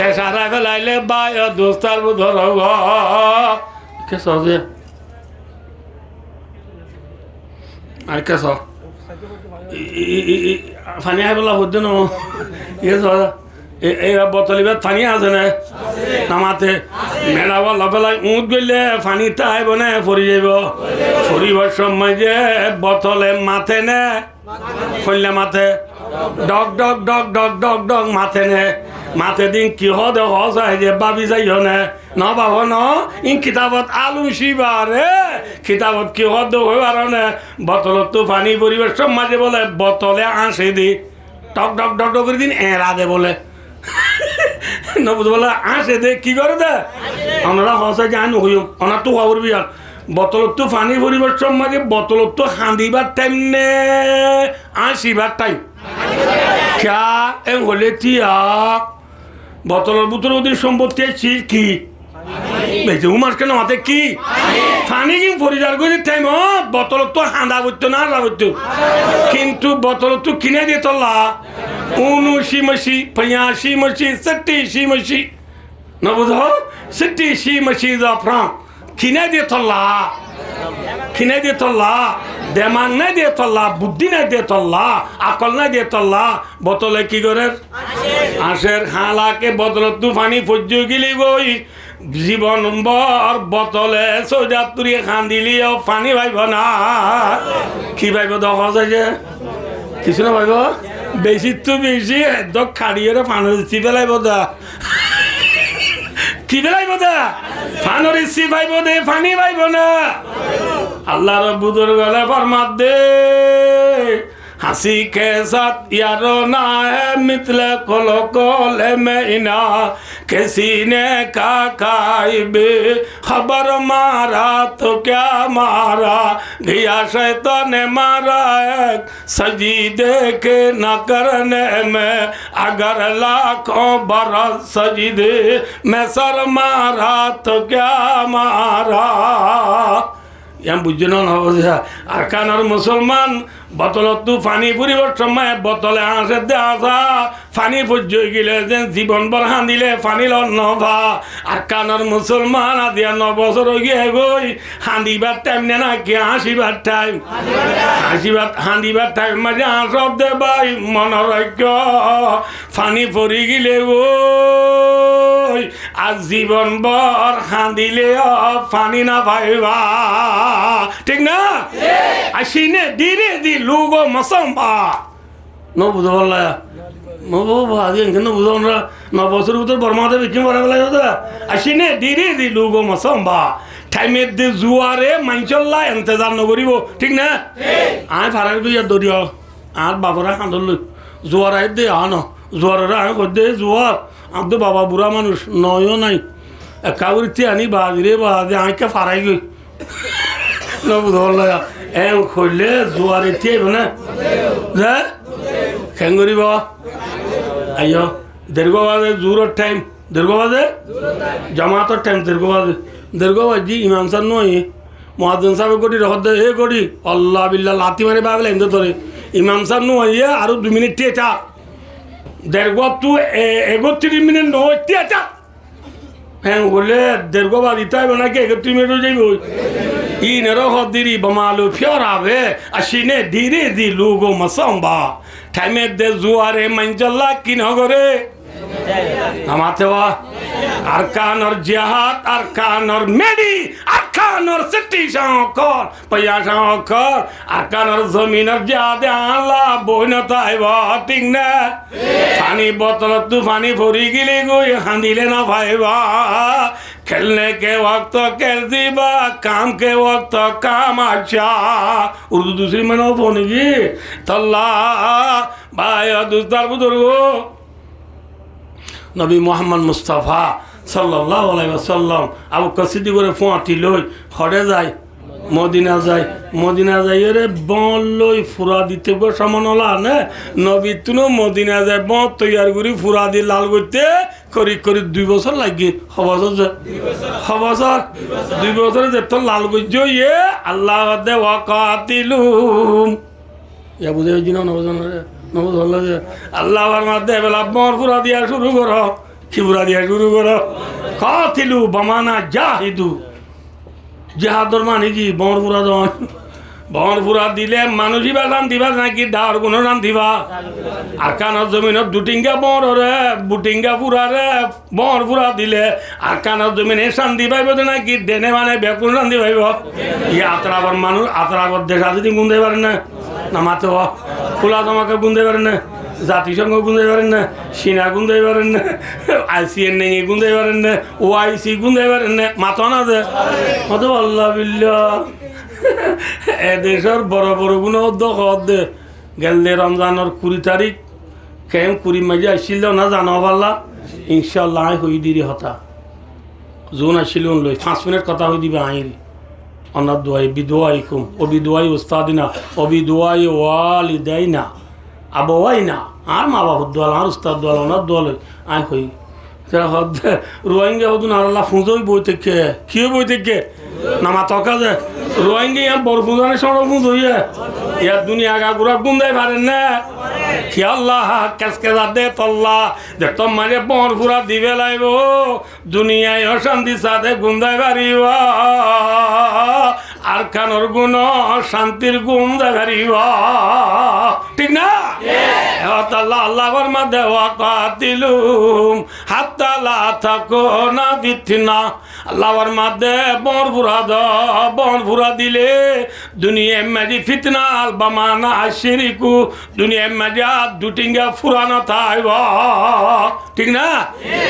দেশ আড়াই বেলাইলে বাই দোস্তার বুধর কে সহজে আর কে সহ ফানি আই বলা হচ্ছে না ইয়ে সহ এই বোতলিবার পানি আছে না নামাতে মেলাবা লবেলায় উঁত গেলে পানি তাইব না ফরি যাইব ফরিবার সময় যে বোতলে মাথে নে ফইলে মাথে dog dog dog dog dog dog মাথে নে মাথে দিন কি হদে হসাই যে বাবি যাই হনে ন বাব ন ইন কিতাবত আলু শিবারে কিতাবত কি হদ হইবার নে বোতলত তো পানি পরিবেশ সব মাঝে বলে বোতলে আঁসে দি টক ডক ডক ডক করে দিন এরা দে বলে নবুদ বলে আঁসে দে কি করে দে আমরা হসাই যে আইন হইম ওনার তো খবর বিয়ার বোতলত তো পানি পরিবেশ সব মাঝে বোতলত তো হাঁদিবার টাইম নে আঁসিবার টাইম ক্যা এ হলে তিয়া বোতলের বুতর ওদের সম্পত্তি আছে কি বেঁচে উমার কেন মাতে কি পানি কি পরিবার করে টাইম বোতল তো হাঁদা করতো না করতো কিন্তু বোতল তো কিনে দিয়ে তোলা 79 মসি 85 মসি 87 মসি না বুঝো 87 মসি জাফরান কিনে দিয়ে তোলা কিনে দিয়ে তোলা দেমাগ নাই দিয়ে তোলা বুদ্ধি নাই দিয়ে তোলা আকল নাই দিয়ে তোলা বোতলে কি করে আঁশের হালাকে বোতলত তু পানি ফজ্জ গিলি গই জীবন বর বোতলে সৌজা তুরি খান দিলিও পানি ভাইব না কি ভাইব দেখা যায় যে কিছু না ভাইব বেশি তো বেশি একদম খাড়িয়ে পানি দিচ্ছি পেলাইব দা কি পেলাইব দা পানি দিচ্ছি ভাইব দে পানি ভাইব না আল্লাহ রব্বুর গলে ফরমাত দে हंसी के साथ यारो ना है मितले कोलो कोले में इना किसी ने का बे खबर मारा तो क्या मारा गया शैतान ने मारा एक सजीदे के न करने में अगर लाखों बरस सजीदे में सर मारा तो क्या मारा यहाँ बुझे ना আর কানার মুসলমান বোতলত পানি পরিবার সময় বোতলে আঁসে দে আসা পানি পর্য গেলে যে জীবন বর হাঁদিলে পানি লভা আর কানার মুসলমান আদিয়া 9 বছর গিয়ে গই হাঁদিবার টাইম নে না কি হাসিবার টাইম হাঁদিবার টাইম মাঝে আঁসব দে ভাই মনোরজ্ঞ পানি পরি গেলে গই আর জীবন বর হাঁদিলে পানি না পাইবা ঠিক না আসিনে ধীরে ধীরে লোগো মসম্বা ন বুঝো বললা নবো ভাজি কেন বুঝো না 9 বছর ভিতর বর্মাতে বিক্রি করা গেল আসিনে ধীরে ধীরে লোগো মসম্বা টাইমে দে জুয়ারে মাইচল্লা ইন্তজার নকরিব ঠিক না আই ফারার গিয়া দরিয়া আর বাবরা কাঁদল জুয়ার আই দে আন জুয়ারের আয় দে জুয়ার আর তো বাবা বুড়া মানুষ নয়ও নাই একাউরিতে আনি বাজিরে বাজে আইকে ফারাই গই ন বুঝো বললা এম খুললে জুয়ারে টিয়াইব না যে কেন করিব আইয় দীর্ঘ বাজে জোরের টাইম দীর্ঘ বাজে জামাতর টাইম দীর্ঘ বাজি ইমাম সাহেব নয় মহাজন সাহেব গড়ি রহদ দে হে গড়ি আল্লাহ বিল্লাহ লাতি মারে বাবলে এমনি ধরে ইমাম সাহেব নয় আরো 2 মিনিট টিয়ে চা দীর্ঘ তু 31 মিনিট নয় টিয়ে চা হ্যাঁ বলে দীর্ঘ বাজি তাই নাকি 31 মিনিট যাইব ইনেরও হদিরি বমালু ফিওরাবে আসিনে ধীরে ধীরে লোগো মসম্বা টাইমে দে জুয়ারে মাইজল্লা কি নগরে আমাতে ওয়া আরকানর জিহাদ আরকানর মেডি আরকানর সিটি শঙ্কর পয়া শঙ্কর আরকানর জমিনের জিহাদে আল্লাহ বইনতাইবা ঠিক না পানি বোতল তু পানি ভরি গিলে গই হাঁদিলে না ভাইবা खेलने के वक्त खेल दीबा काम के वक्त काम अच्छा उर्दू दूसरी मैंने बोनी जी तल्ला भाई दूसरा बुजुर्गो नबी मोहम्मद मुस्तफ़ा सल्लल्लाहु अलैहि वसल्लम अब कसीदी करे फोंटी लई खड़े যায় মদিনা যাই রে বন লই ফুরা দিতে গো সামানলা না নবী তুনো মদিনা যায় বন তৈয়ার করি ফুরা দি লাল করতে করি 2 বছর লাগে হবছর 2 বছরে যে তো লাল গজ্জ ইয়ে আল্লাহ দে ওয়াকাতিলুম ইয়া বুঝে জিনা নবজ লাগে আল্লাহ আর মাদে বেলা বন ফুরা দিয়া শুরু করো কি ফুরা দিয়া শুরু করো কাতিলু বামানা জাহিদু জেহাদর মানে কি বনপুরা দেওয়ান বনপুরা দিলে মানুষই বা রান্ধিবা নাকি ডার কোনো রান্ধিবা আর কানার জমিনত দুটিঙ্গা বনরে বুটিঙ্গা পুরারে বনপুরা দিলে আর কানার জমিনে শান্তি পাইব নাকি ডেনে মানে বেকুন রান্ধি পাইব ই আতরাবর মানুষ আতরাবর দেখা যদি গুনতে পারে না মাতে খোলা তোমাকে গুনতে পারে না জাতিসংঘ গুনতে পারেন না, সিনা গুনতে পারেন না, ICN নেই গুনতে পারেন না, OIC গুনতে পারেন না, মাথা না দে মতো আল্লাহ বিল্লাহ এদেশের বড় বড় গুণ দে গেলে রমজানের 20 তারিখ কেম 20 মাঝে আসছিল না জানো পারলা ইনশাল্লাহ হই দিরি হতা জোন আসছিল লই 5 মিনিট কথা হই দিবে আইরি অনার দোয়াই বিদোয়াইকুম ও বিদোয়াই উস্তাদিনা ও বিদোয়াই ওয়ালিদাইনা আবওয়াইনা আর মা বাবার দোয়াল আর উস্তাদ দোয়াল ওনার দোয়াল আই হই রোহিঙ্গা হতুন আর আল্লাহ ফুঁজোই বই থেকে কি বই থেকে নামা তকা যে রোহিঙ্গা ইয়ার বড় ফুঁজানের সড়ক ফুঁজ হইয়া ইয়ার দুনিয়া আগা গুড়া গুন্দাই পারেন না কি আল্লাহ কেসকে দে তল্লা যে তোমারে বর ফুরা দিবে লাইব দুনিয়ায় অশান্তি সাথে গুন্দাই পারিব আর কানোর গুণ শান্তির গুন্দাই পারিব ঠিক না আল্লাহ আল্লাহর মাঝে ওয়াকাতিলুম হাত্তা লা তাকুনা ফিতনা আল্লাহর মাঝে বর ফুরা দিলে দুনিয়া মাঝে ফিতনা আল বামানা শিরিকু দুনিয়া মাঝে দুটিঙ্গা ফুরানো থাইব ঠিক না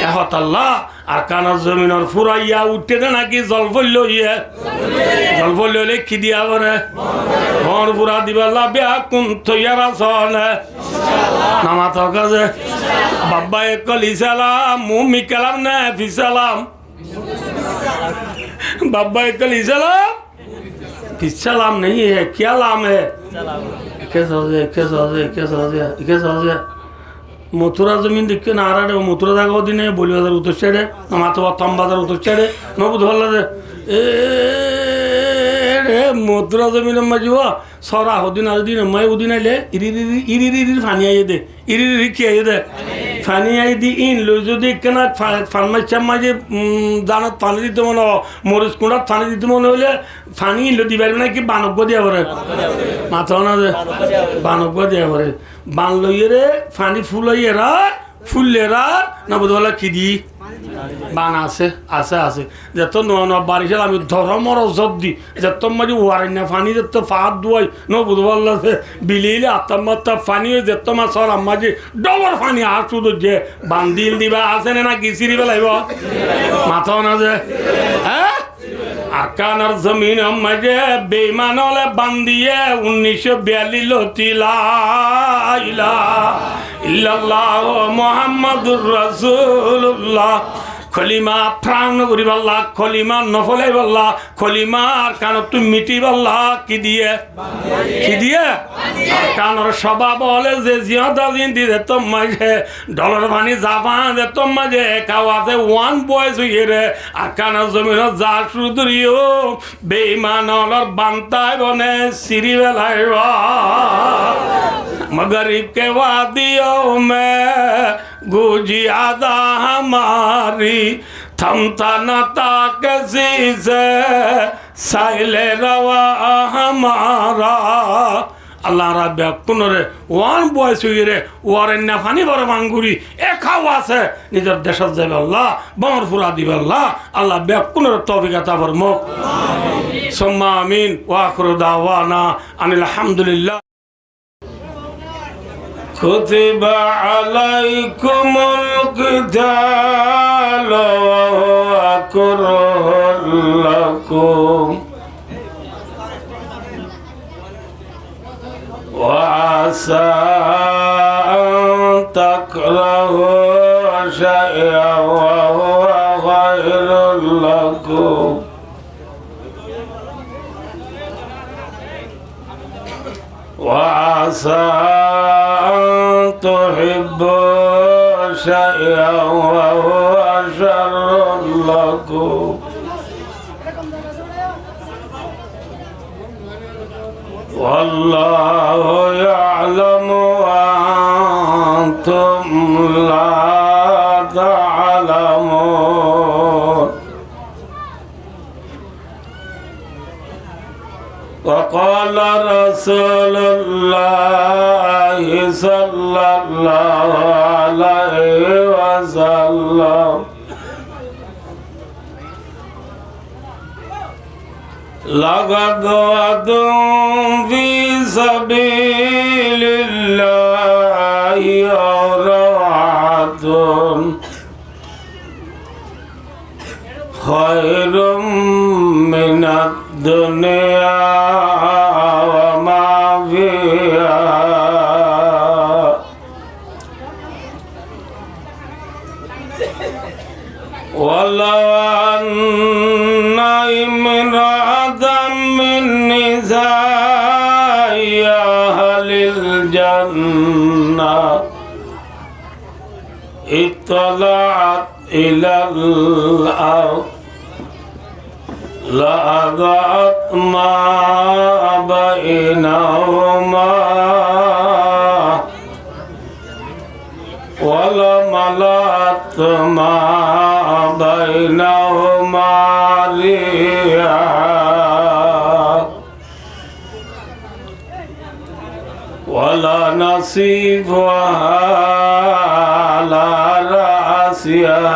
এখন আল্লাহ আর কানার জমিনের ফুরাইয়া উঠতে দে নাকি জল পড়ল হলে কি দিয়া বলে বর ফুরা দিবাল্লা বিয়া কোন থইয়ার আসনে নামা তো কাজে বাবা একলি সালাম মুমি কালাম না ফিসালাম बाबा कल सलाम सलाम नहीं है क्या लाम है कैसा हो गया मथुरा जमीन देखिए ना आ रहा है मथुरा जागा दिन है बोली बाजार उतर चढ़े मातो तम बाजार उतर चढ़े मैं बुध मथुरा जमीन मजुआ सरा हो दिन आज दिन मैं वो दिन ले इरी फानी आई दे इरी की आई दे ফানি আই দি ইন লো যদি কেনা ফার্মাসিয়ার মাঝে দানত পানি দিতে মনে মরিচ কুঁড়ার পানি দিতে মনে হলে ফানি ইনলো দিবে না কি বানব্য দিয়া পরে মাথা না যে বানব্য দিয়া পরে বান লইয়ে ফানি ফুল হইয়েরা ফুললেরা না বোধ কি দি বান আছে যেত বাড়িছে আমি ধর্মর জব দি যেত মাঝে ওয়ারেন না ফানি যেত ফাঁদ দুয়াই ন বুধবার বিলিলে আত্মা ফানি যেত মাছর মাঝে ডবর ফানি আর শুধু যে বান্দিল দিবা আছে না গিচিরি পেলাইব মাথাও না যে হ্যাঁ আকানার জমিন মাঝে বেইমান হলে বান্দিয়ে 1942 লতিলা ইল্লাল্লাহ মুহাম্মাদুর রাসূলুল্লাহ খলিমা প্রাণ করি বল্লা খলিমা নফলাই বল্লা খলিমা আর কানত তুমি মিটি বল্লা কি দিয়ে কানর সভা বলে যে জিয়াদা জিন্দি যে তোর মাঝে ডলার ভানি জাপা যে তোর মাঝে খাওয়াতে ওয়ান বয়স হইয়ে রে আর কানার জমিন যা সুদরিও বেইমান অলর বান্তায় বনে সিঁড়ি বেলায় मगरिब के वादियों में गूंजी आदा हमारी थमता न था किसी से साइले रवा हमारा আল্লাহ রাব্বে কোনরে ওয়ান বয়স হইয়ে রে ওয়ারেন না ফানি বড় মাঙ্গুরি এ খাওয়া আছে নিজের দেশত যাবে আল্লাহ বমর ফুরা দিবে আল্লাহ বে কোনরে তৌফিক আতা ফরমাও সুম্মা আমিন ওয়া আখিরু দাওয়ানা আনিল হামদুলিল্লাহ كتب عليكم القتال وهو كره لكم وعسى أن تكرهوا شيئا وهو خير لكم وعسى تحبوا شيئا وهو شر لكم والله يعلم وأنتم لا تعلمون وقال رسول الله صلى الله عليه وسلم لغدوة في سبيل الله خير من الدنيا وما فيها ولو أن امرأة من نساء أهل الجنة اطلعت إلى الأرض لأضاءت ما بينهما ولملأت ما بينهما ريحا ولنصيبها على رأسها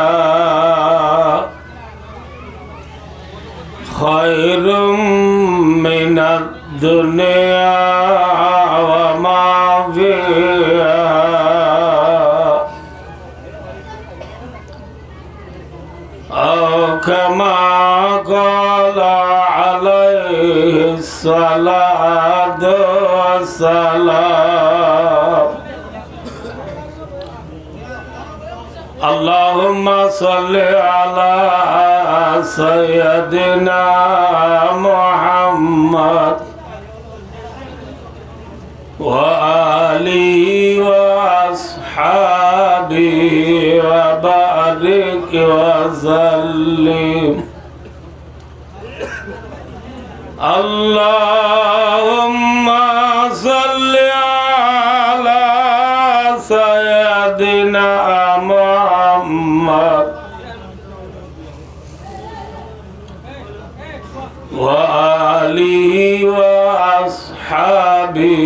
خير من الدنيا وما فيها أو كما قال عليه الصلاة والسلام اللهم صل على سيدنا محمد وآله وأصحابه وبارك وسلم اللهم صل على سيدنا محمد وآله وأصحابه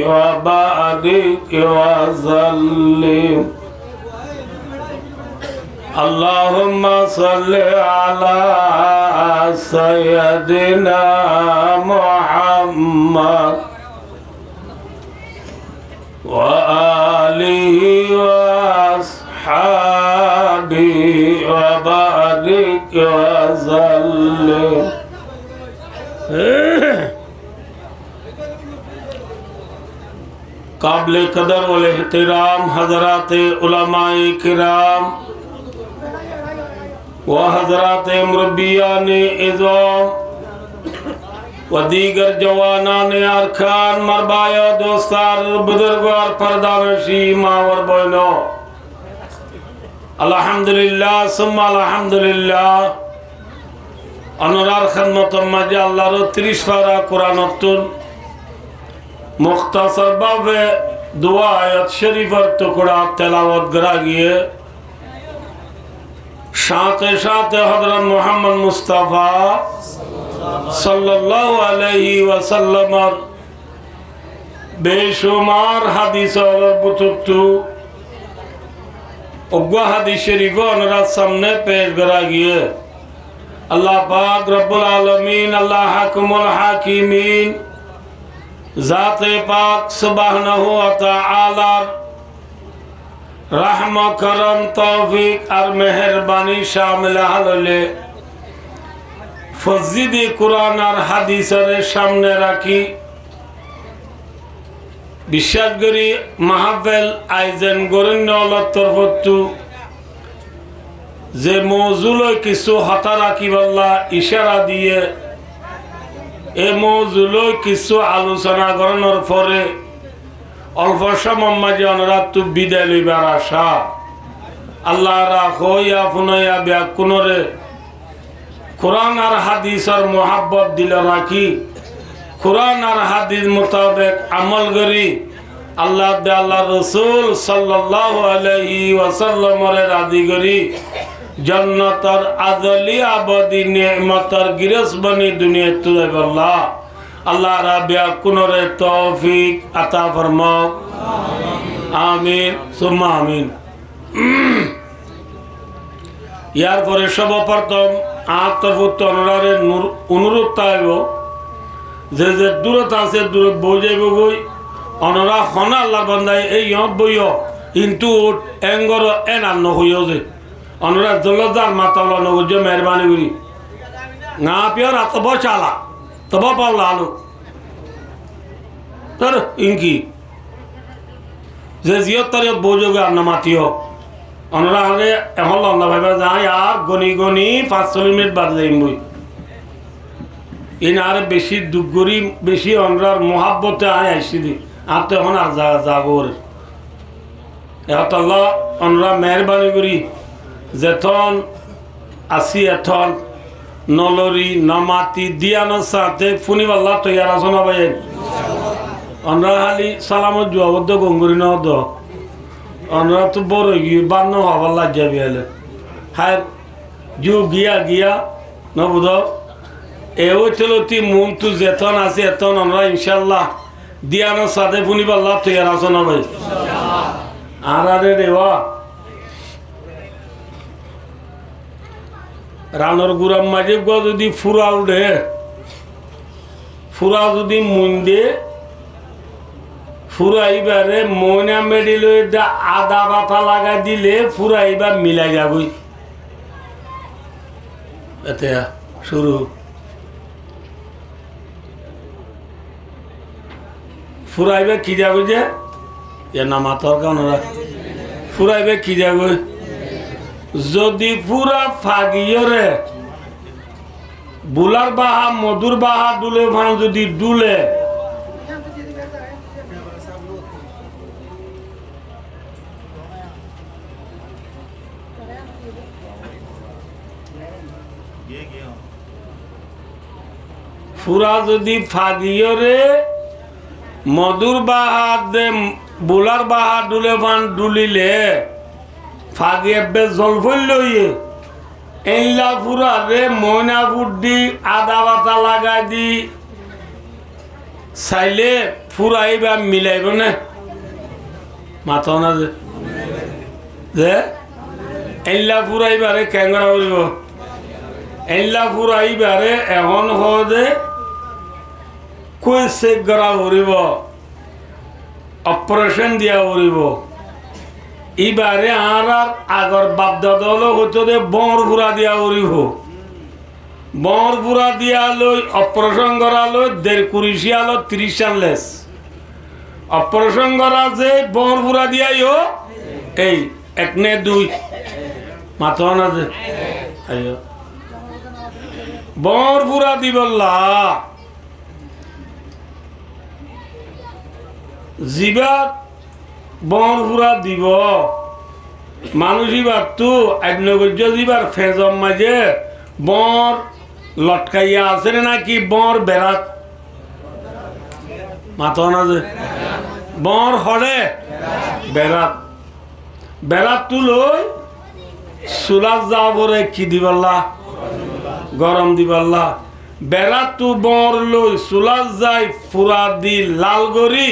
وبارك وسلم اللهم صل على سيدنا محمد وآله وأصحابه وبارك وسلم काबिल कदर वल एहतराम हजरात उलमाए किराम व हजरात मुरब्बियान इज़ाम व दीगर जवानान अरकान मरबाया दोस्तार बुजुर्गार पर्दानशी मावर बहनो अल्हम्दुलिल्लाह सुम्मा अल्हम्दुलिल्लाह अनुरार खदमत माजे अल्लाहर 30 पारा कुरान तुल मुख्तसर भावे दुआ आयत शरीफर टुकड़ा तेलावत करा गए साथे साथे हजरत मोहम्मद मुस्तफा सल्लल्लाहु अलैहि वसल्लम बेशुमार हदीस और बुतुतु उग्वा हदीस शरीफ अनुरार सामने पेश करा गए अल्लाह पाक रब्बुल आलमीन अल्लाह हकमुल हाकिमीन ज़ाते पाक सुब्हानहु व तआला रहम करम तौफीक और मेहरबानी शामिल हले फजीद कुरान और हादिसर सामने रखी विश्वास करी महफिल आयोजन गरण्य तरफतु जे मौजूल किसु हता राखी बल्ला इशारा दिए ए मौजूल किसु आलोचना करनर परे अल्प समय माझे अनुराग विदाय लइबार आशा आल्लाह राखो या फुनया व्याकुनरे कुरान और हादिसर मोहब्बत दिल राखी कुरान और हादिस मुताबिक अमल करी अल्लाह दे अल्लाह रसूल सल्लल्लाहु अलैहि वसल्लम रे राजी करी जन्नतर अजली आबादी नेमतर गिरस बनी दुनिया तुझे अल्लाह अल्लाह राबिया कुनरे तौफीक अता फरमाओ आमीन सुम्मा आमीन यार परे सर्वप्रथम आत्मफुत अनुरारे अनुरोध ताइबो जे जे दूरत आछे दूर बई जाइबो गई अनुरा खना आल्लाह बान्दाय ए यत बइयो किन्तु एंगर एनान्न हइयो जे अनुरा जल्लदार मातावला नगो जे मेहरबानी करी ngapior atabo chala tabo paulalo tar inki যে জিয়তরিয়ত বৌযোগে আর নামাতিও অনরা আগে এখন লন্ডা ভাইবা যায় আর গনি গনি 45 মিনিট বাদ যাইম বই ইন আর বেশি দুগরি বেশি অনরার মোহাব্বতে আয় আইসি দি আর তো এখন আর যাগর এত আল্লাহ অনরা মেহরবানি করি যেতন আসি এথন নলরি নামাতি দিয়ানোর সাথে ফুনিবাল্লা তৈয়ার আসনা ভাই আমরা খালি সালামত জবাবদ্ধ গঙ্গুরি নদ আমরা তো বড় গিয়ে বান্ন হবার লাগিয়া বিয়ালে হায় জু গিয়া গিয়া নবুধ এও চলতি মন তু যেতন আছে এতন আমরা ইনশাল্লাহ দিয়ানোর সাথে ফুনিবাল্লা তৈয়ার আসনা ভাই আর আরে দেওয়া রানোর গুড়ার মাঝে গো যদি ফুরা উঠে ফুরা যদি মুন্দে ফুরাইবারে ময়না মেডিল আদা বাতা লাগা দিলে ফুরাইবার মিলাই যাবই এতে শুরু ফুরাইবে কি যাবো যে না মাথার কারণরা ফুরাইবে কি যাবো যদি পুরা ফাগিয়রে বুলার বাহা মধুর বাহা ডুলে ভান যদি ডুলে পুরা যদি ফাগিয়রে মধুর বাহা দে বুলার বাহা ডুলে ভান ডুলিলে ফাগে বে জল ফেললে এইলা পুরা রে ময়না বুড্ডি আদা বাতা লাগাই দি চাইলে ফুরাইবা মিলাইব না মাথা না যে এইলা ফুরাইবারে ক্যাংরা উড়িব এইলা ফুরাইবারে এখন হদে কই চেক করা উড়িব অপারেশন দিয়া উড়িব এবারে আর আগর বাপদাদল হতো দে বর ফুরা দিয়া উড়িব বর ফুরা দিয়া লই অপারেশন করা লই 1.5 আলো 30 চানলেস অপারেশন করা যে বর ফুরা দিয়াইও এই 1 নে 2 মাথা না যে আইও বর ফুরা দিবল্লা জিবাত বর ফুরা দিব মানুষই বাতু আগ্নগর্য দিবার ফেজম মাঝে বর লটকাইয়া আছে নাকি বর বেড়াত মাথা না যে বর হরে বেড়াত বেড়াত তুলই চুলাত যাবরে কি দিবাল্লা গরম দিবাল্লা বেড়াত তু বর লই চুলাত যাই ফুরা দি লাল গরি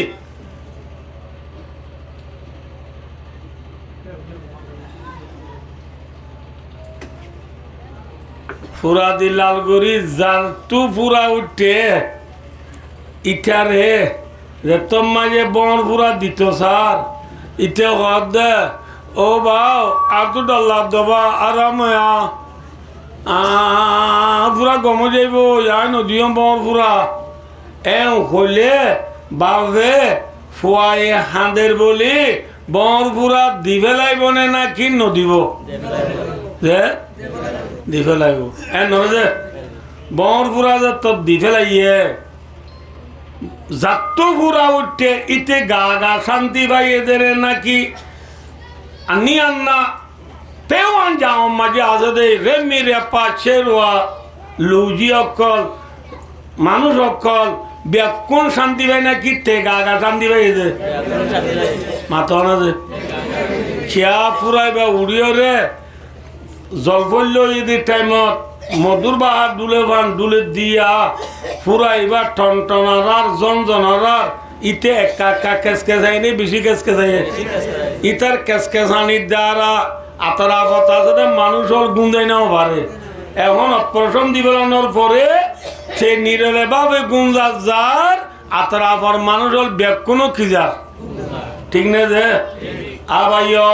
ফুরা দি লাল গরি যার তু ফুরা উঠে ইটারে যে তোমাকে বন ফুরা দিত স্যার ইতে হদ দে ও বাও আতু ডল্লা দবা আরাম পুরা গম যাইব যাই নদীয় বন ফুরা হলে বাবে ফুয়াই হাঁদের বলি বন ফুরা দিবে লাইব নে না কি নদিব যে দি ফেলাইব নহয় যে বর ফুরা যে তোর দি ফেলাইয়ে যাত্তু ফুরা উঠে ইতে গা গা শান্তি পাই এদের নাকি আনি আন্না তেও আন যাও মাঝে আসে রেমি রেপা শেরুয়া লুজি অকল মানুষ অকল ব্যাকুণ শান্তি পাই নাকি তে গা গা শান্তি পাই এদের মাথা না যে খেয়া ফুরাইবা উড়িয়ে রে জলফল্য যদি টাইমত মধুর বাহার ডুলে ভান ডুলে দিয়া ফুরাইবা টনটনার জনজনার ইতে একা একা কেসকে যায়নি বেশি কেসকে যায় ইতার কেসকে জানির দ্বারা আতরা কথা সাথে মানুষের গুঞ্জাই নাও পারে এখন অপারেশন দিবেলানোর পরে সে নিরলে ভাবে গুঞ্জা যার আতরা পর মানুষের ব্যাগ কোনো খিজার ঠিক না যে আবাইয়